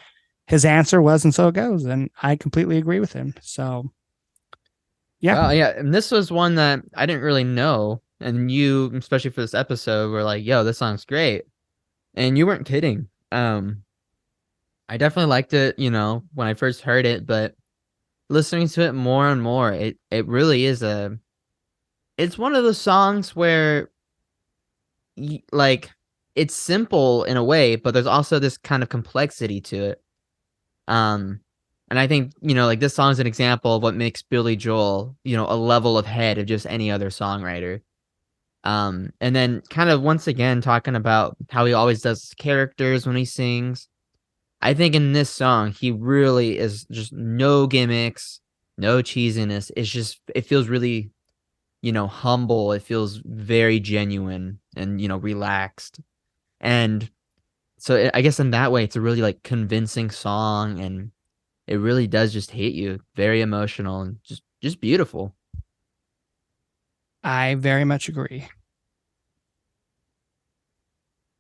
his answer was, "And So It Goes," and I completely agree with him. So, yeah, Well, yeah, and this was one that I didn't really know, and you, especially for this episode, were like, "Yo, this song's great," and you weren't kidding. I definitely liked it, when I first heard it, but listening to it more and more, it really is it's one of those songs where like it's simple in a way, but there's also this kind of complexity to it. Um and I think, like this song's an example of what makes Billy Joel, a level ahead of just any other songwriter. And then kind of once again talking about how he always does characters when he sings. I think in this song, he really is just no gimmicks, no cheesiness. It feels really, humble. It feels very genuine and, relaxed. And so I guess in that way, it's a really like convincing song, and it really does just hit you. Very emotional and just beautiful. I very much agree.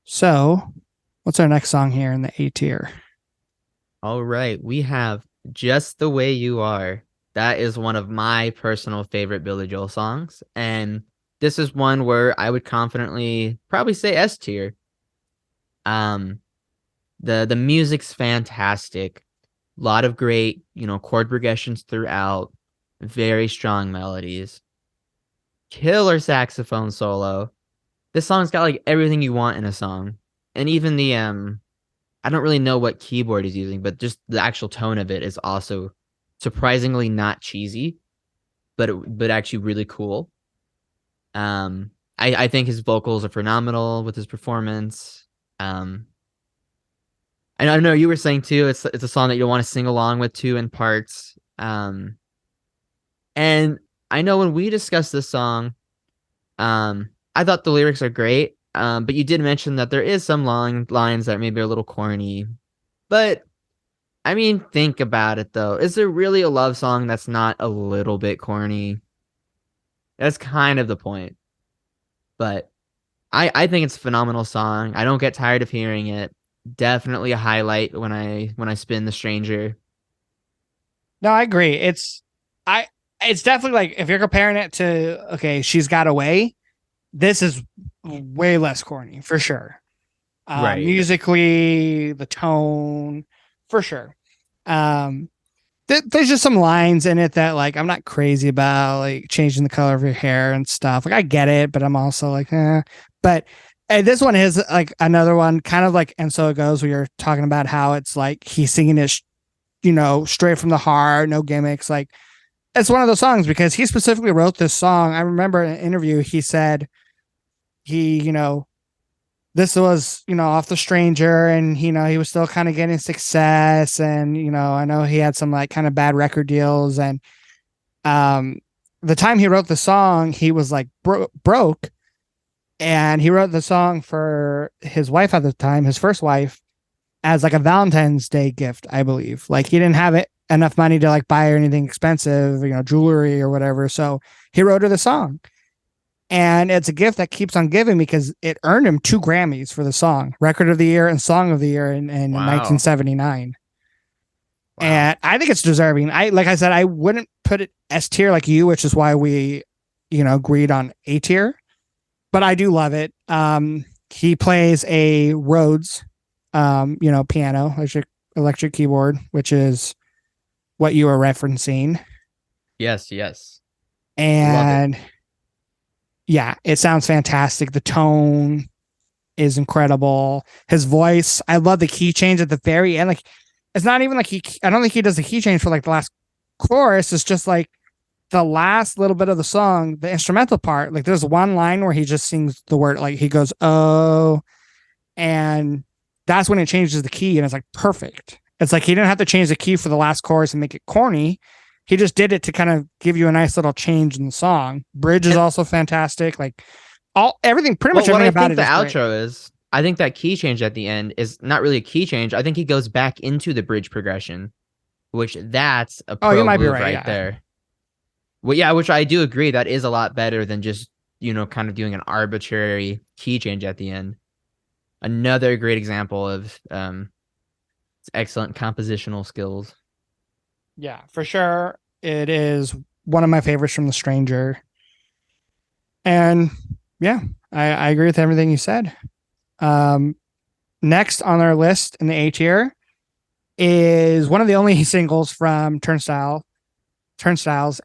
So, what's our next song here in the A tier? All right, we have Just the Way You Are. That is one of my personal favorite Billy Joel songs, and this is one where I would confidently probably say S tier. The music's fantastic. A lot of great, chord progressions throughout, very strong melodies. Killer saxophone solo. This song's got like everything you want in a song. And even the I don't really know what keyboard he's using, but just the actual tone of it is also surprisingly not cheesy, but actually really cool. I think his vocals are phenomenal with his performance. And I know you were saying too, it's a song that you'll want to sing along with too in parts. And I know when we discussed this song, I thought the lyrics are great. But you did mention that there is some lines that maybe are a little corny. But I mean, think about it though. Is there really a love song that's not a little bit corny? That's kind of the point. But I think it's a phenomenal song. I don't get tired of hearing it. Definitely a highlight when I spin The Stranger. No, I agree. It's definitely like if you're comparing it to She's Got Away, this is way less corny for sure. Right. Musically, the tone, for sure. There's just some lines in it that like I'm not crazy about, like changing the color of your hair and stuff. Like I get it, but I'm also like, eh. But this one is like another one, kind of like And So It Goes, where you're talking about how it's like he's singing it, straight from the heart, no gimmicks. Like it's one of those songs because he specifically wrote this song. I remember in an interview he said he, this was, off The Stranger, and he was still kind of getting success, and I know he had some like kind of bad record deals, and the time he wrote the song, he was like broke, and he wrote the song for his wife at the time, his first wife, as like a Valentine's Day gift, I believe. Like he didn't have it enough money to like buy her anything expensive, jewelry or whatever. So he wrote her the song. And it's a gift that keeps on giving because it earned him 2 Grammys for the song, Record of the Year and Song of the Year in Wow. 1979. Wow. And I think it's deserving. Like I said, I wouldn't put it S tier like you, which is why we, agreed on A tier. But I do love it. He plays a Rhodes, piano, electric keyboard, which is what you were referencing. Yes. And yeah, it sounds fantastic. The tone is incredible. His voice, I love the key change at the very end. Like, it's not even like I don't think he does the key change for like the last chorus. It's just like the last little bit of the song, the instrumental part. Like, there's one line where he just sings the word, like he goes, oh, and that's when it changes the key, and it's like perfect. It's like he didn't have to change the key for the last chorus and make it corny. He just did it to kind of give you a nice little change in the song. Bridge is also fantastic. Like everything, pretty much everything about it. What I think the outro is, I think that key change at the end is not really a key change. I think he goes back into the bridge progression, which that's a pro you might be move right there. Well, yeah, which I do agree that is a lot better than just, kind of doing an arbitrary key change at the end. Another great example of excellent compositional skills. Yeah, for sure. It is one of my favorites from The Stranger. And yeah, I agree with everything you said. Next on our list in the A tier is one of the only singles from Turnstiles,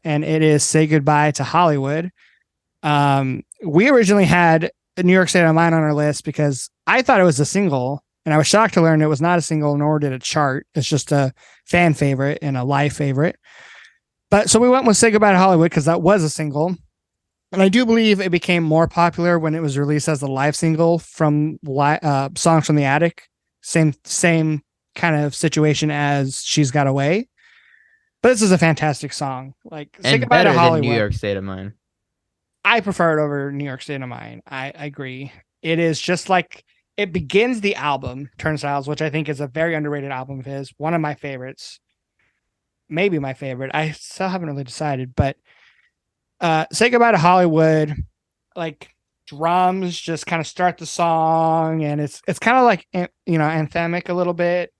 and it is Say Goodbye to Hollywood. We originally had New York State of Mind on our list because I thought it was a single, and I was shocked to learn it was not a single, nor did it chart. It's just a fan favorite and a live favorite. But so we went with Say Goodbye to Hollywood because that was a single. And I do believe it became more popular when it was released as a live single from Songs from the Attic. Same kind of situation as She's Got Away. But this is a fantastic song. Like, Say Goodbye to Hollywood. New York State of Mind. I prefer it over New York State of Mind. I agree. It is just like, it begins the album, Turnstiles, which I think is a very underrated album of his. One of my favorites. Maybe my favorite. I still haven't really decided, but Say Goodbye to Hollywood, like, drums just kind of start the song, and it's kind of like, anthemic a little bit.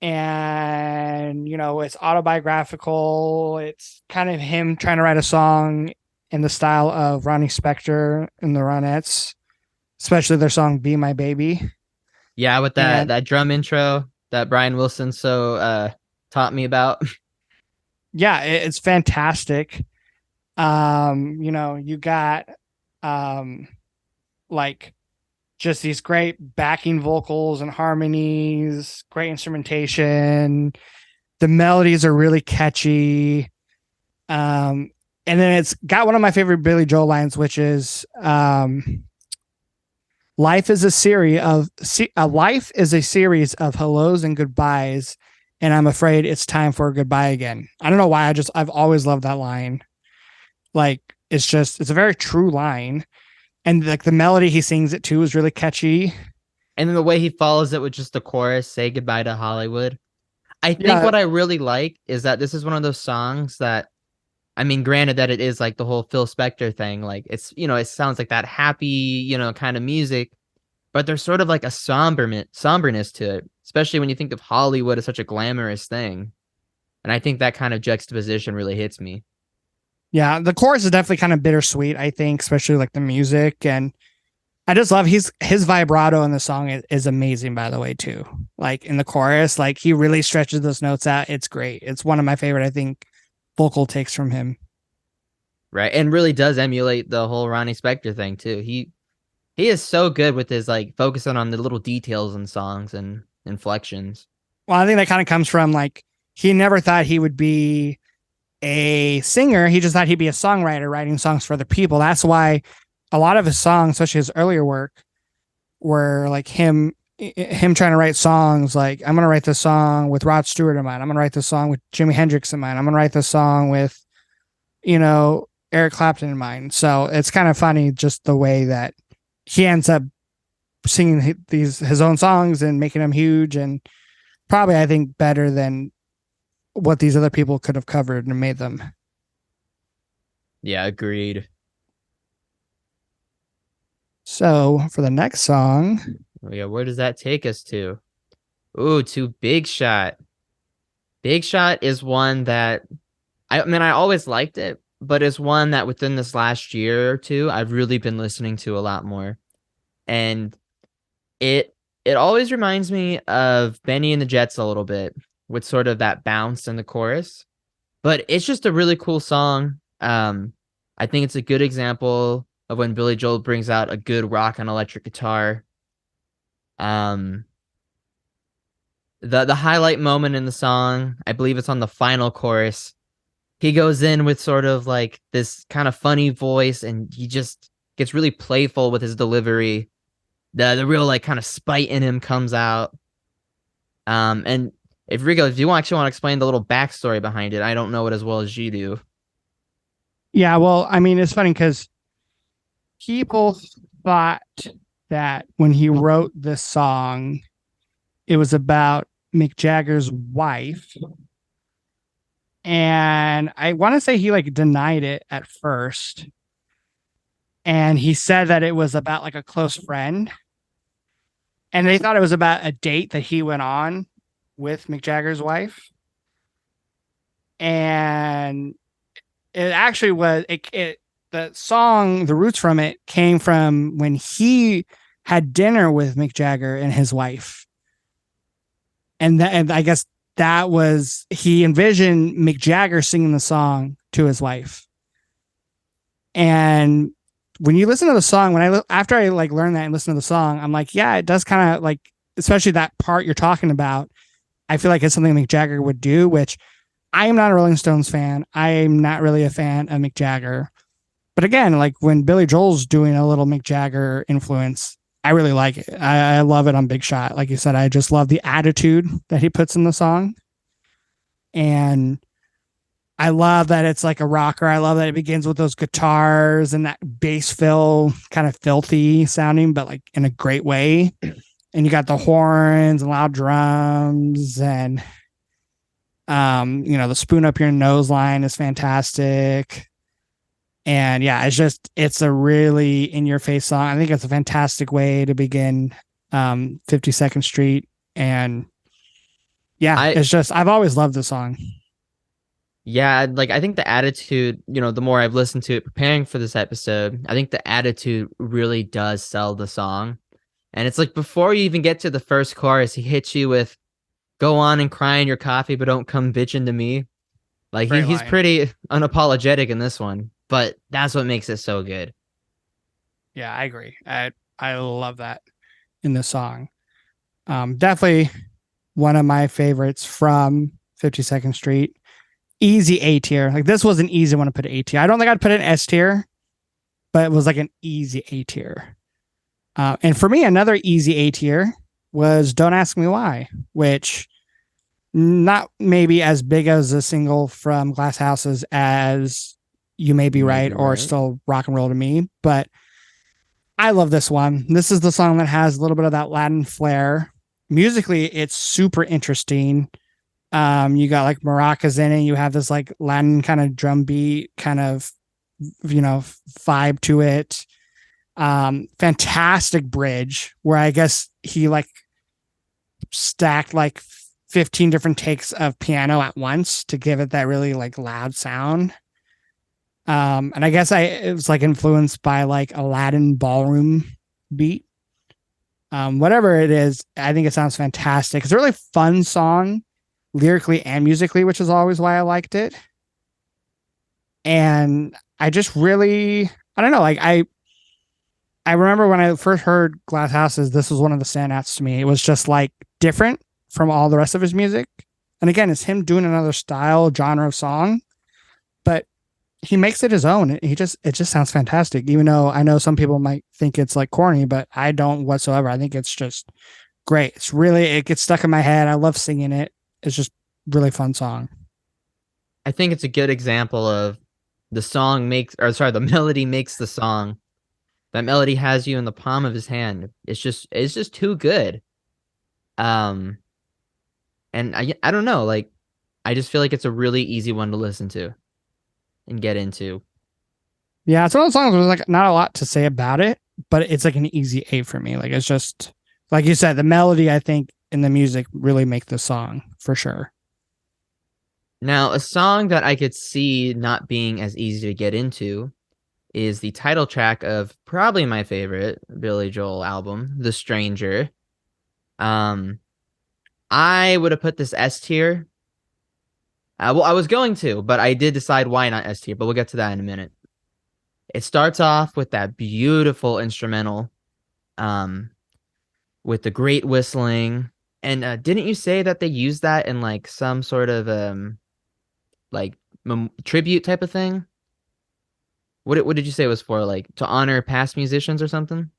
And, it's autobiographical. It's kind of him trying to write a song in the style of Ronnie Spector and the Ronettes, especially their song Be My Baby. Yeah, with that drum intro that Brian Wilson taught me about. Yeah, it's fantastic. You got like just these great backing vocals and harmonies, great instrumentation. The melodies are really catchy. And then it's got one of my favorite Billy Joel lines, which is life is a series of hellos and goodbyes, and I'm afraid it's time for a goodbye again. I don't know why, I've always loved that line. Like, it's a very true line. And like the melody he sings it to is really catchy. And then the way he follows it with just the chorus, Say Goodbye to Hollywood. I think what I really like is that this is one of those songs that, I mean, granted that it is like the whole Phil Spector thing, like it's, it sounds like that happy, kind of music, but there's sort of like a somberness to it, especially when you think of Hollywood as such a glamorous thing. And I think that kind of juxtaposition really hits me. Yeah, the chorus is definitely kind of bittersweet, I think, especially like the music. And I just love his vibrato in the song is amazing, by the way, too. Like in the chorus, like he really stretches those notes out. It's great. It's one of my favorite, I think, vocal takes from him. Right. And really does emulate the whole Ronnie Spector thing, too. He is so good with his like focusing on the little details in songs and inflections. Well, I think that kind of comes from like, he never thought he would be a singer. He just thought he'd be a songwriter writing songs for other people. That's why a lot of his songs, especially his earlier work, were like him trying to write songs like, I'm going to write this song with Rod Stewart in mind. I'm going to write this song with Jimi Hendrix in mind. I'm going to write this song with, Eric Clapton in mind. So it's kind of funny just the way that he ends up singing his own songs and making them huge, and probably, I think, better than what these other people could have covered and made them. Yeah, agreed. So for the next song, Yeah, where does that take us to? Ooh, to Big Shot. Big Shot is one that I mean I always liked it, but it's one that within this last year or two I've really been listening to a lot more. And it it always reminds me of Benny and the Jets a little bit with sort of that bounce in the chorus. But it's just a really cool song. I think it's a good example of when Billy Joel brings out a good rock and electric guitar. Um, the highlight moment in the song, I believe it's on the final chorus. He goes in with sort of like this kind of funny voice, and he just gets really playful with his delivery. The real like kind of spite in him comes out. And if Rico, if you actually want to explain the little backstory behind it, I don't know it as well as you do. yeah, well, I mean, it's funny because people thought that when he wrote this song, it was about Mick Jagger's wife. And I want to say he like denied it at first. And he said that it was about like a close friend. And they thought it was about a date that he went on with Mick Jagger's wife. And it actually was the song, the roots from it came from when he had dinner with Mick Jagger and his wife. And I guess that was he envisioned Mick Jagger singing the song to his wife. And when you listen to the song, after I like learned that and listen to the song, I'm like, yeah, it does kind of like, especially that part you're talking about. I feel like it's something Mick Jagger would do, which I am not a Rolling Stones fan. I am not really a fan of Mick Jagger. But again, like when Billy Joel's doing a little Mick Jagger influence, I really like it. I love it on Big Shot. Like you said, I just love the attitude that he puts in the song. And I love that it's like a rocker. I love that it begins with those guitars and that bass fill, kind of filthy sounding, but like in a great way. And you got the horns and loud drums and the spoon up your nose line is fantastic. And yeah, it's a really in your face song. I think it's a fantastic way to begin 52nd Street. And yeah, I've always loved the song. Yeah, like I think the attitude, the more I've listened to it preparing for this episode, I think the attitude really does sell the song. And it's like before you even get to the first chorus, he hits you with "Go on and cry in your coffee, but don't come bitching to me." Like he's pretty unapologetic in this one, but that's what makes it so good. Yeah, I agree. I love that in the song. Definitely one of my favorites from 52nd Street. Easy A tier. Like this was an easy one to put an A tier. I don't think I'd put an S tier, but it was like an easy A tier. And for me, another easy A tier was Don't Ask Me Why, which not maybe as big as a single from Glass Houses as You May Be Right or Still Rock and Roll to Me, but I love this one. This is the song that has a little bit of that Latin flair. Musically, it's super interesting. You got like maracas in it. You have this like Latin kind of drum beat kind of, vibe to it. Fantastic bridge where I guess he like stacked like 15 different takes of piano at once to give it that really like loud sound. And I guess it was like influenced by like a Latin ballroom beat. Whatever it is, I think it sounds fantastic. It's a really fun song lyrically and musically, which is always why I liked it. And I just really, I don't know, like I remember when I first heard Glass Houses, this was one of the standouts to me. It was just like different from all the rest of his music. And again, it's him doing another style, genre of song, but he makes it his own. It just sounds fantastic, even though I know some people might think it's like corny, but I don't whatsoever. I think it's just great. It gets stuck in my head. I love singing it. It's just really fun song. I think it's a good example of the melody makes the song. That melody has you in the palm of his hand. It's just too good. And I don't know, like I just feel like it's a really easy one to listen to and get into. Yeah, it's one of those songs where there's like not a lot to say about it, but it's like an easy A for me. Like it's just like you said, the melody I think and the music really make the song for sure. Now, a song that I could see not being as easy to get into is the title track of probably my favorite Billy Joel album, The Stranger. Um, I would have put this S tier. Well, I was going to, but I did decide why not S tier, but we'll get to that in a minute. It starts off with that beautiful instrumental, um, with the great whistling. And didn't you say that they used that in like some sort of like tribute type of thing? What did you say it was for? Like to honor past musicians or something?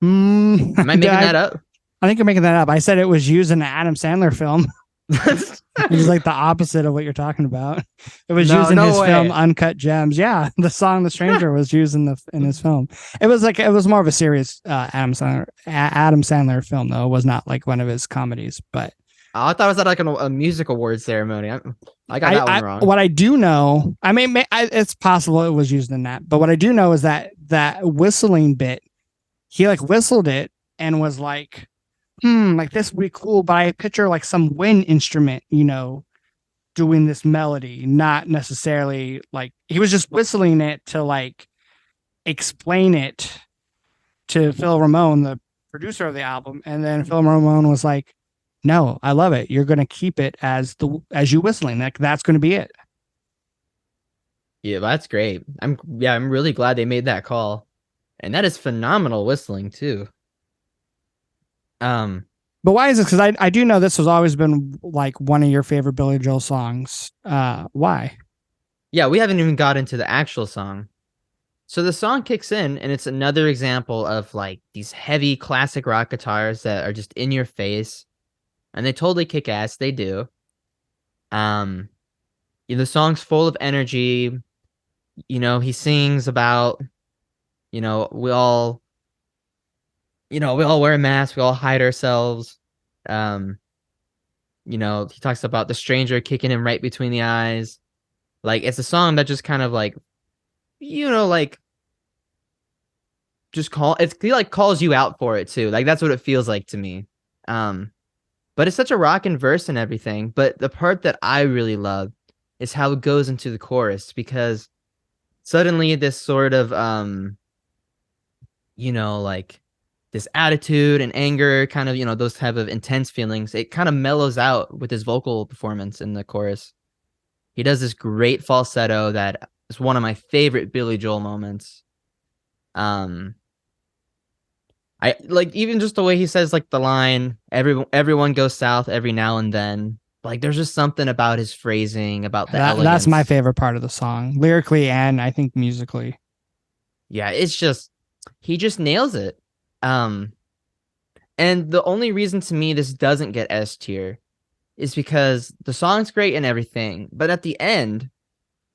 Am I making that up? I think you're making that up. I said it was used in an Adam Sandler film. It was like the opposite of what you're talking about. It was used in his film Uncut Gems. Yeah, the song "The Stranger" was used in his film. It was more of a serious Adam Sandler film though. It was not like one of his comedies. But I thought it was at like a music award ceremony. I got that one wrong. What I do know, I mean, it's possible it was used in that. But what I do know is that whistling bit, he like whistled it and was like, like this would be cool, but I picture like some wind instrument, doing this melody, not necessarily like he was just whistling it to like explain it to Phil Ramone, the producer of the album. And then Phil Ramone was like, no, I love it. You're going to keep it as you whistling. That's going to be it. Yeah, that's great. I'm really glad they made that call. And that is phenomenal whistling too. But why is this? Because I do know this has always been like one of your favorite Billy Joel songs. Why? Yeah, we haven't even got into the actual song. So the song kicks in, and it's another example of like these heavy classic rock guitars that are just in your face, and they totally kick ass. They do. The song's full of energy. He sings about, we all wear a mask, we all hide ourselves. He talks about the stranger kicking him right between the eyes. Like it's a song that just kind of like, like just he like calls you out for it too. Like that's what it feels like to me. But it's such a rockin' verse and everything. But the part that I really love is how it goes into the chorus, because suddenly this sort of like this attitude and anger, kind of, those type of intense feelings, it kind of mellows out with his vocal performance in the chorus. He does this great falsetto that is one of my favorite Billy Joel moments. I like even just the way he says like the line, everyone goes south every now and then. Like there's just something about his phrasing, about the elegance. That's my favorite part of the song, lyrically and I think musically. Yeah, it's just he just nails it. And the only reason to me this doesn't get S tier is because the song's great and everything, but at the end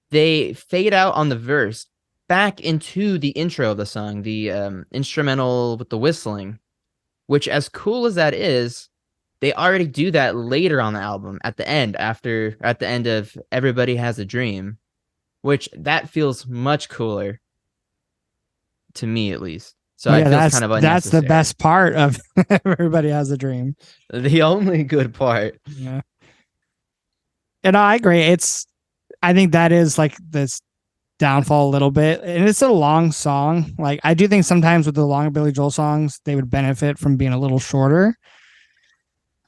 they fade out on the verse back into the intro of the song, the instrumental with the whistling, which, as cool as that is, they already do that later on the album at the end of Everybody Has a Dream, which that feels much cooler to me, at least. So yeah, it feels kind of unnecessary. That's the best part of Everybody Has a Dream. The only good part. Yeah. And I agree. I think that is like this downfall a little bit, and it's a long song. Like I do think sometimes with the longer Billy Joel songs, they would benefit from being a little shorter.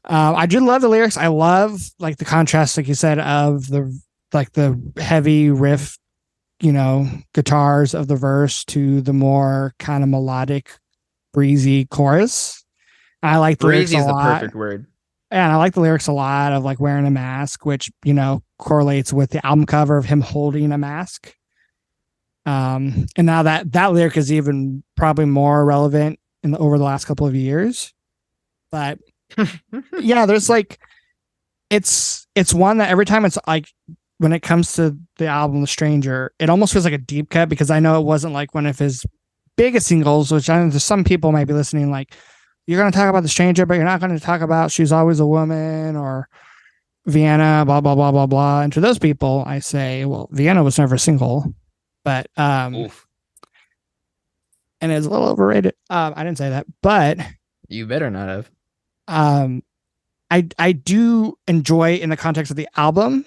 I do love the lyrics. I love like the contrast, like you said, of the heavy riff, guitars of the verse to the more kind of melodic, breezy chorus. I like the breezy lyrics a lot. Breezy is the perfect word. And I like the lyrics a lot of like wearing a mask, which, correlates with the album cover of him holding a mask. And now that lyric is even probably more relevant over the last couple of years. But yeah, there's like, it's one that every time it's like, when it comes to the album, The Stranger, it almost feels like a deep cut, because I know it wasn't like one of his biggest singles, which I know some people might be listening like, you're going to talk about The Stranger, but you're not going to talk about She's Always a Woman or Vienna, blah blah blah blah blah. And to those people, I say, well, Vienna was never a single, but Oof. and it's a little overrated. I didn't say that, but You better not have. um, I do enjoy in the context of the album,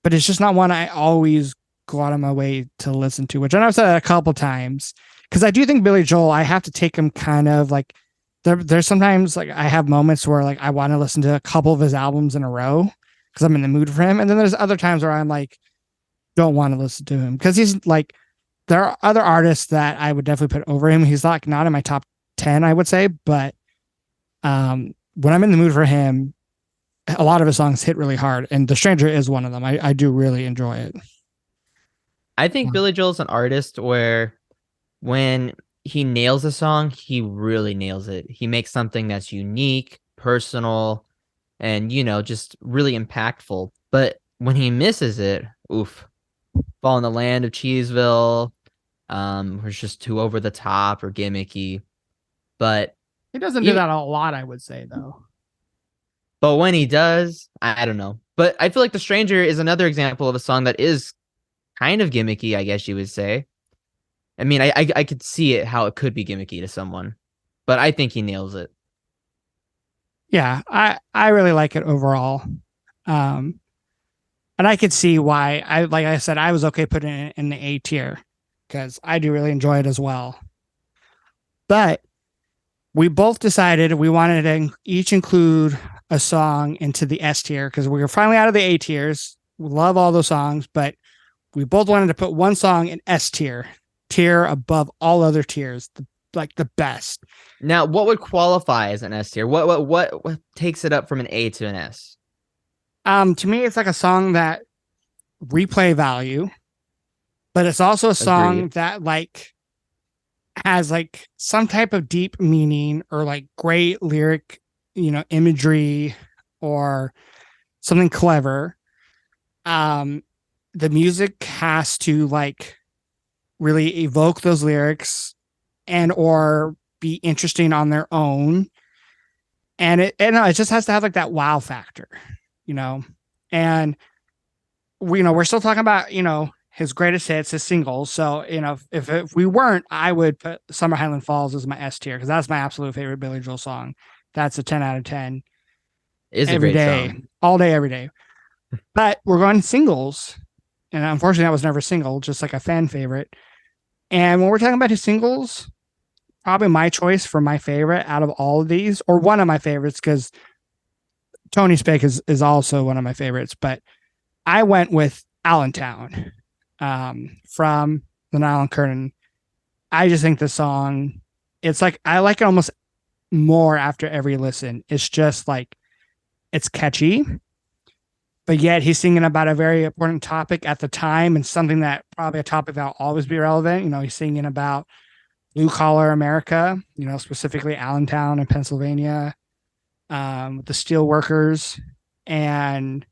but it's just not one I always go out of my way to listen to. Which I know I've said that a couple times because I do think Billy Joel. I have to take him kind of like there's sometimes like I have moments where like I want to listen to a couple of his albums in a row because I'm in the mood for him, and then there's other times where I'm like don't want to listen to him because he's like there are other artists that I would definitely put over him. He's like not in my top 10, I would say, but when I'm in the mood for him, a lot of his songs hit really hard, and The Stranger is one of them. I do really enjoy it. I think Billy Joel's an artist where when he nails a song, he really nails it. He makes something that's unique, personal, and just really impactful. But when he misses it, oof, Fall in the Land of Cheeseville, was just too over the top or gimmicky. But He doesn't do even, that a lot, I would say, though. but when he does, I don't know. But I feel like The Stranger is another example of a song that is kind of gimmicky, I guess you would say. I mean, I could see it how it could be gimmicky to someone, but I think he nails it. Yeah, I really like it overall. Um, and I could see why I like I said I was okay putting it in the A tier because I do really enjoy it as well. But we both decided we wanted to each include a song into the S tier because we were finally out of the A tiers. We love all those songs, but we both wanted to put one song in S tier above all other tiers, like the best. Now, what would qualify as an S tier? What takes it up from an A to an S? To me, it's like a song that replay value, but it's also a song Agreed. that like has like some type of deep meaning or like great lyric, imagery or something clever. Um, the music has to like really evoke those lyrics and or be interesting on their own. And it just has to have like that wow factor, you know. And we're still talking about, his greatest hits, his singles. So, if we weren't, I would put Summer Highland Falls as my S tier because that's my absolute favorite Billy Joel song. That's a 10 out of 10 Is a every great day, song. all day, every day. But we're going singles. And unfortunately, I was never single, just like a fan favorite. And when we're talking about his singles, probably my choice for my favorite out of all of these, or one of my favorites, because Tony Spake is also one of my favorites, but I went with Allentown from the Nile and Curtain. I just think the song, it's like, I like it almost more after every listen. It's just like, it's catchy, but yet he's singing about a very important topic at the time and something that probably a topic that will always be relevant. He's singing about blue collar America, specifically Allentown in Pennsylvania, the steel workers. And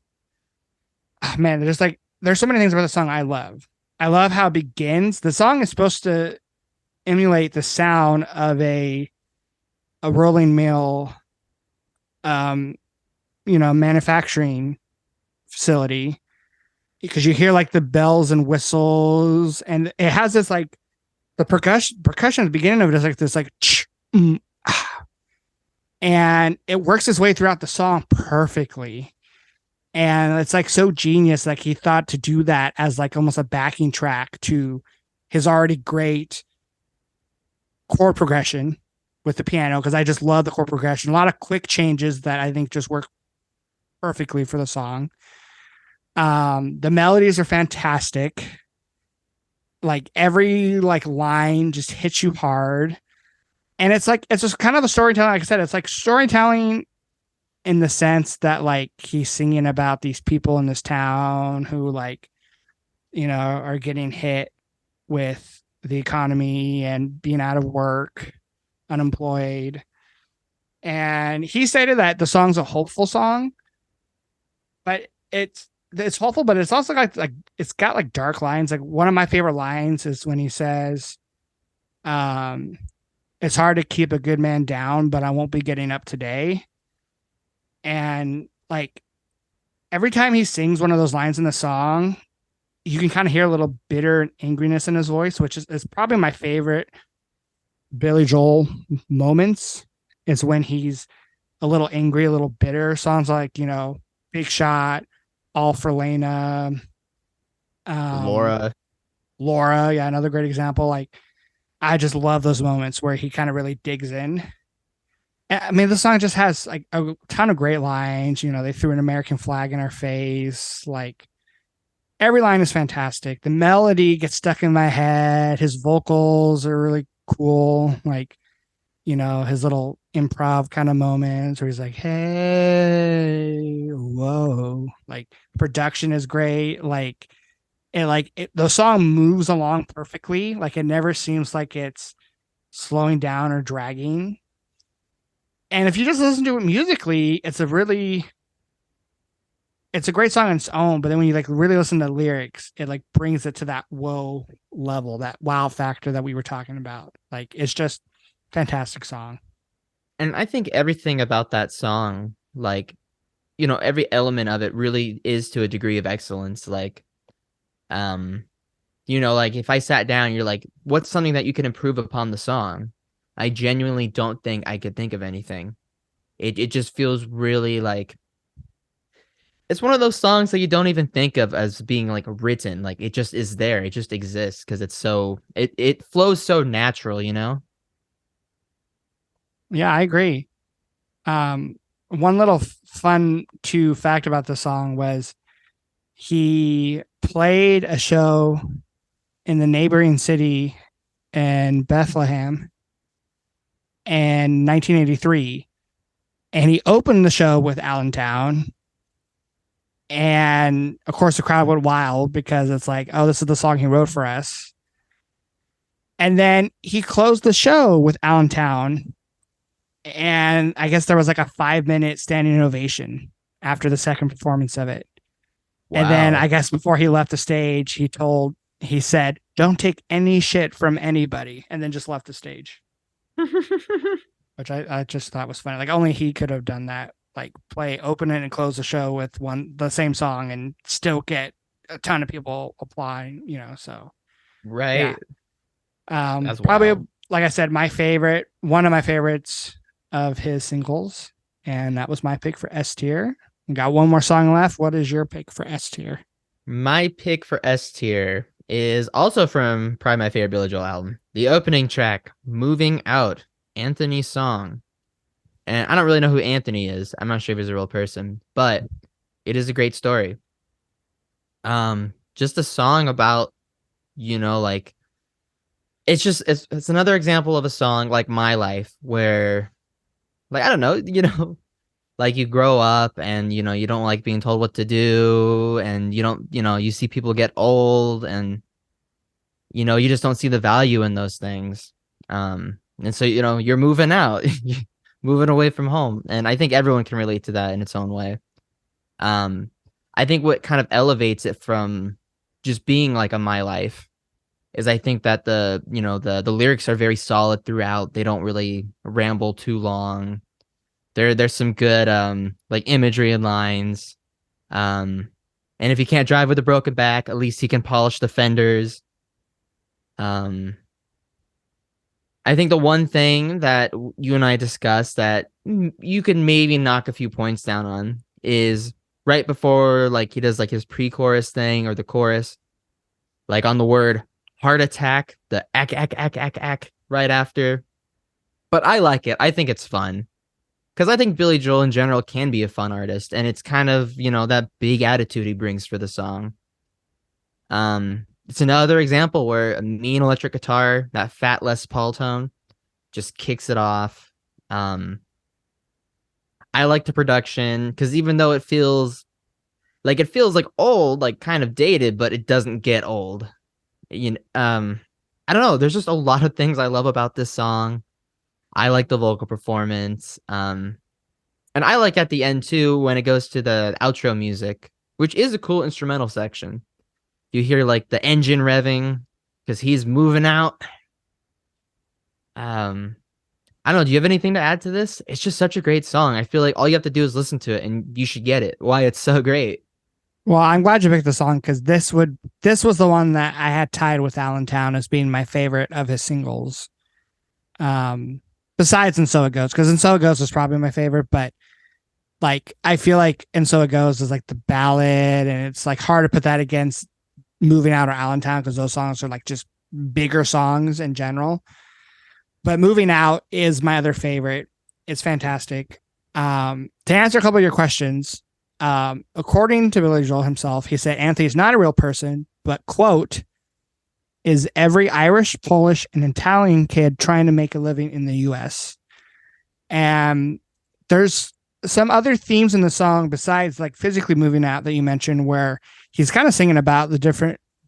man, there's so many things about the song I love. I love how it begins. The song is supposed to emulate the sound of a rolling mill, um, manufacturing facility because you hear like the bells and whistles, and it has this like the percussion at the beginning of it is like this like and it works its way throughout the song perfectly. And it's like so genius. Like he thought to do that as like almost a backing track to his already great chord progression with the piano. Cause I just love the chord progression. A lot of quick changes that I think just work perfectly for the song. The melodies are fantastic. Like every like line just hits you hard. And it's just kind of a storytelling. Like I said, it's like storytelling in the sense that like he's singing about these people in this town who like, are getting hit with the economy and being out of work, unemployed. And he stated that the song's a hopeful song, but it's hopeful, but it's also like it's got like dark lines. Like one of my favorite lines is when he says, it's hard to keep a good man down, but I won't be getting up today. And like every time he sings one of those lines in the song, you can kind of hear a little bitter angriness in his voice, which is probably my favorite Billy Joel moments. Is when he's a little angry, a little bitter. Songs like, Big Shot, All for Lena, um, Laura. Laura. Yeah, another great example. Like, I just love those moments where he kind of really digs in. I mean, the song just has like a ton of great lines. They threw an American flag in our face. Like, every line is fantastic. The melody gets stuck in my head. His vocals are really cool. Like, his little improv kind of moments where he's like, hey, whoa. Like, production is great. The song moves along perfectly. Like, it never seems like it's slowing down or dragging. And if you just listen to it musically, it's a great song on its own, but then when you like really listen to the lyrics, it like brings it to that whoa level, that wow factor that we were talking about. Like, it's just fantastic song. And I think everything about that song, like, every element of it really is to a degree of excellence. Like, um, like if I sat down, you're like, what's something that you can improve upon the song? I genuinely don't think I could think of anything. It just feels really like it's one of those songs that you don't even think of as being like written. Like it just is there. It just exists because it flows so natural. Yeah, I agree. One little fun fact about the song was he played a show in the neighboring city in Bethlehem in 1983, and he opened the show with Allentown. And of course, the crowd went wild because it's like, oh, this is the song he wrote for us. And then he closed the show with Allentown. And I guess there was like a 5-minute standing ovation after the second performance of it. And then Wow. I guess before he left the stage, he said, don't take any shit from anybody. And then just left the stage, which I just thought was funny. Like, only he could have done that. Like, open it and close the show with the same song and still get a ton of people applying. So yeah. Right. That's Probably, wild. like I said, one of my favorites of his singles, and that was my pick for S tier. We got one more song left. What is your pick for S tier? My pick for S tier is also from probably my favorite Billy Joel album. The opening track, Moving Out, Anthony's song. And I don't really know who Anthony is. I'm not sure if he's a real person, but it is a great story. Just a song about, like it's another example of a song like My Life where like I don't know, like you grow up and you don't like being told what to do and you don't, you see people get old and you just don't see the value in those things. And so you're moving out, moving away from home, and I think everyone can relate to that in its own way. Um, I think what kind of elevates it from just being like a My Life is I think that the lyrics are very solid throughout. They don't really ramble too long. There's some good like imagery and lines. And if he can't drive with a broken back, at least he can polish the fenders. Um, I think the one thing that you and I discussed that you can maybe knock a few points down on is right before like he does like his pre-chorus thing or the chorus, like on the word heart attack, the ack right after. But I like it. I think it's fun. Because I think Billy Joel in general can be a fun artist, and it's kind of, that big attitude he brings for the song. It's another example where a mean electric guitar, that fat Les Paul tone, just kicks it off. I like the production because even though it feels like old, like kind of dated, but it doesn't get old. I don't know. There's just a lot of things I love about this song. I like the vocal performance. And I like at the end too when it goes to the outro music, which is a cool instrumental section. You hear like the engine revving because he's moving out. I I don't know. Do you have anything to add to this? It's just such a great song. I feel like all you have to do is listen to it and you should get it. Why it's so great. Well, I'm glad you picked the song because this was the one that I had tied with Allentown as being my favorite of his singles. Um, Besides "And So It Goes," because "And So It Goes" is probably my favorite, but like I feel like "And So It Goes" is like the ballad, and it's like hard to put that against "Moving Out" or "Allentown" because those songs are like just bigger songs in general. But "Moving Out" is my other favorite. It's fantastic. To answer a couple of your questions, according to Billy Joel himself, he said Anthony's not a real person, but quote, is every Irish, Polish, and Italian kid trying to make a living in the US. And there's some other themes in the song besides like physically moving out that you mentioned, where he's kind of singing about the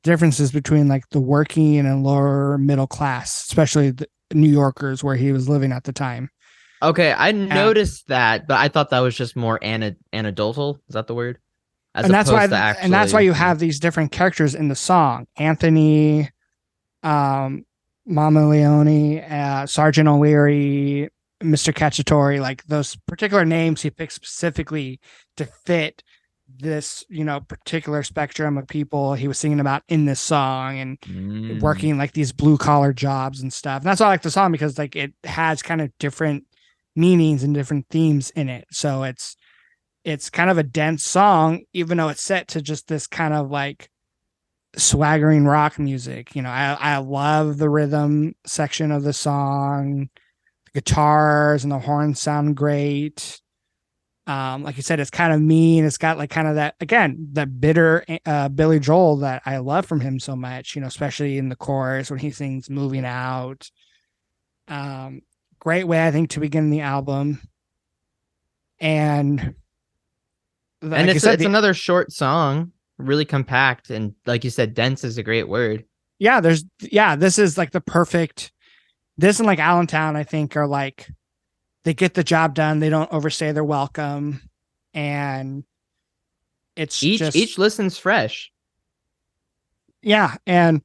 differences between like the working and lower middle class, especially the New Yorkers where he was living at the time. Okay, I Uh, noticed that, but I thought that was just more anecdotal. Is that the word? As and that's why opposed to you actually, have these different characters in the song. Anthony, um, Mama Leone, Sergeant O'Leary, Mr. Cacciatore, like those particular names he picked specifically to fit this, particular spectrum of people he was singing about in this song and Mm. working like these blue collar jobs and stuff. And that's why I like the song because like it has kind of different meanings and different themes in it. So it's kind of a dense song, even though it's set to just this kind of like swaggering rock music. I love the rhythm section of the song. The guitars and the horns sound great. Like you said, it's kind of mean. It's got like kind of that again, that bitter Billy Joel that I love from him so much. Especially in the chorus when he sings "Moving Out." Um, Great way I think to begin the album. And And like you it's said, it's another short song, really compact, and like you said, dense is a great word. this is like the perfect. This and like Allentown, I think, are like they get the job done. They don't overstay their welcome, and it's Each just listen's fresh. yeah. And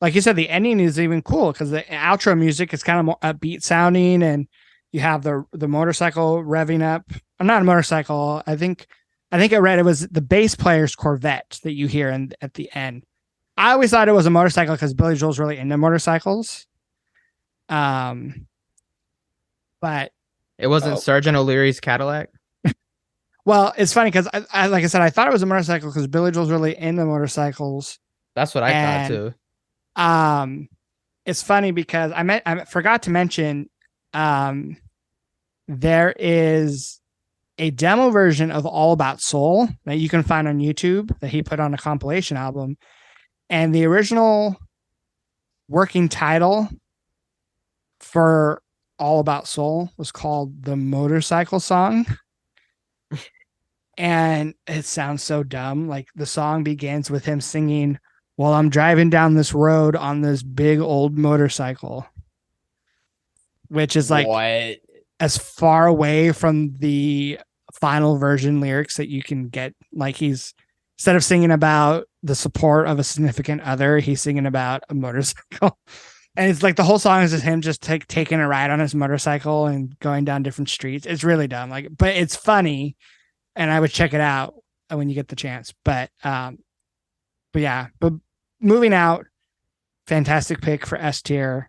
like you said, the ending is even cool because the outro music is kind of more upbeat sounding, and you have the motorcycle revving up. I'm not a motorcycle. I think I read it was the bass player's Corvette that you hear at the end. I always thought it was a motorcycle because Billy Joel's really into motorcycles. Um, but It wasn't oh, Sergeant O'Leary's Cadillac. well, it's funny because I like I said, I thought it was a motorcycle because Billy Joel's really into motorcycles, That's what I thought and too. um, it's funny because I forgot to mention, um, there is a demo version of All About Soul that you can find on YouTube that he put on a compilation album, and the original working title for All About Soul was called The Motorcycle Song. And it sounds so dumb. Like the song begins with him singing, "While I'm driving down this road on this big old motorcycle," which is like What? as far away from the final version lyrics that you can get. Like he's instead of singing about the support of a significant other, he's singing about a motorcycle. And it's like the whole song is just him just taking a ride on his motorcycle and going down different streets. It's really dumb. Like, but it's funny, and I would check it out when you get the chance. But yeah, but moving out, fantastic pick for S tier.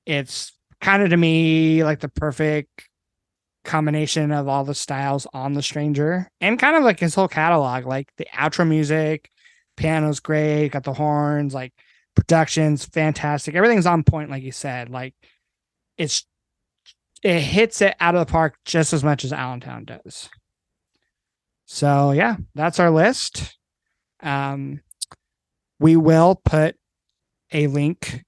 It's kind of to me like the perfect combination of all the styles on The Stranger and kind of like his whole catalog. Like the outro music, piano's great, got the horns, like production's fantastic. Everything's on point, like you said. Like it's it hits it out of the park just as much as Allentown does. So yeah, that's our list. Um, we will put a link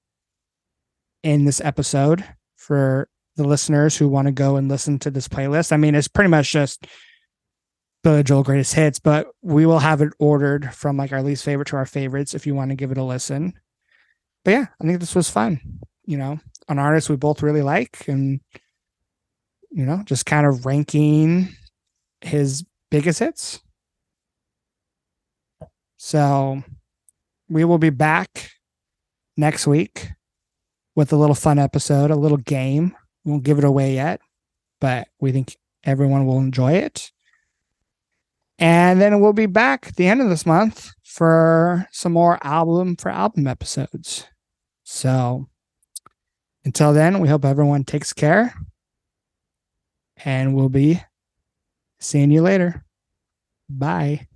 in this episode for the listeners who want to go and listen to this playlist. I mean, it's pretty much just Billy Joel greatest hits, but we will have it ordered from like our least favorite to our favorites if you want to give it a listen. But yeah, I think this was fun. An artist we both really like, and just kind of ranking his biggest hits. So we will be back next week with a little fun episode, a little game. won't give it away yet, but we think everyone will enjoy it. And then we'll be back at the end of this month for some more album for album episodes. So until then, we hope everyone takes care. And we'll be seeing you later. Bye.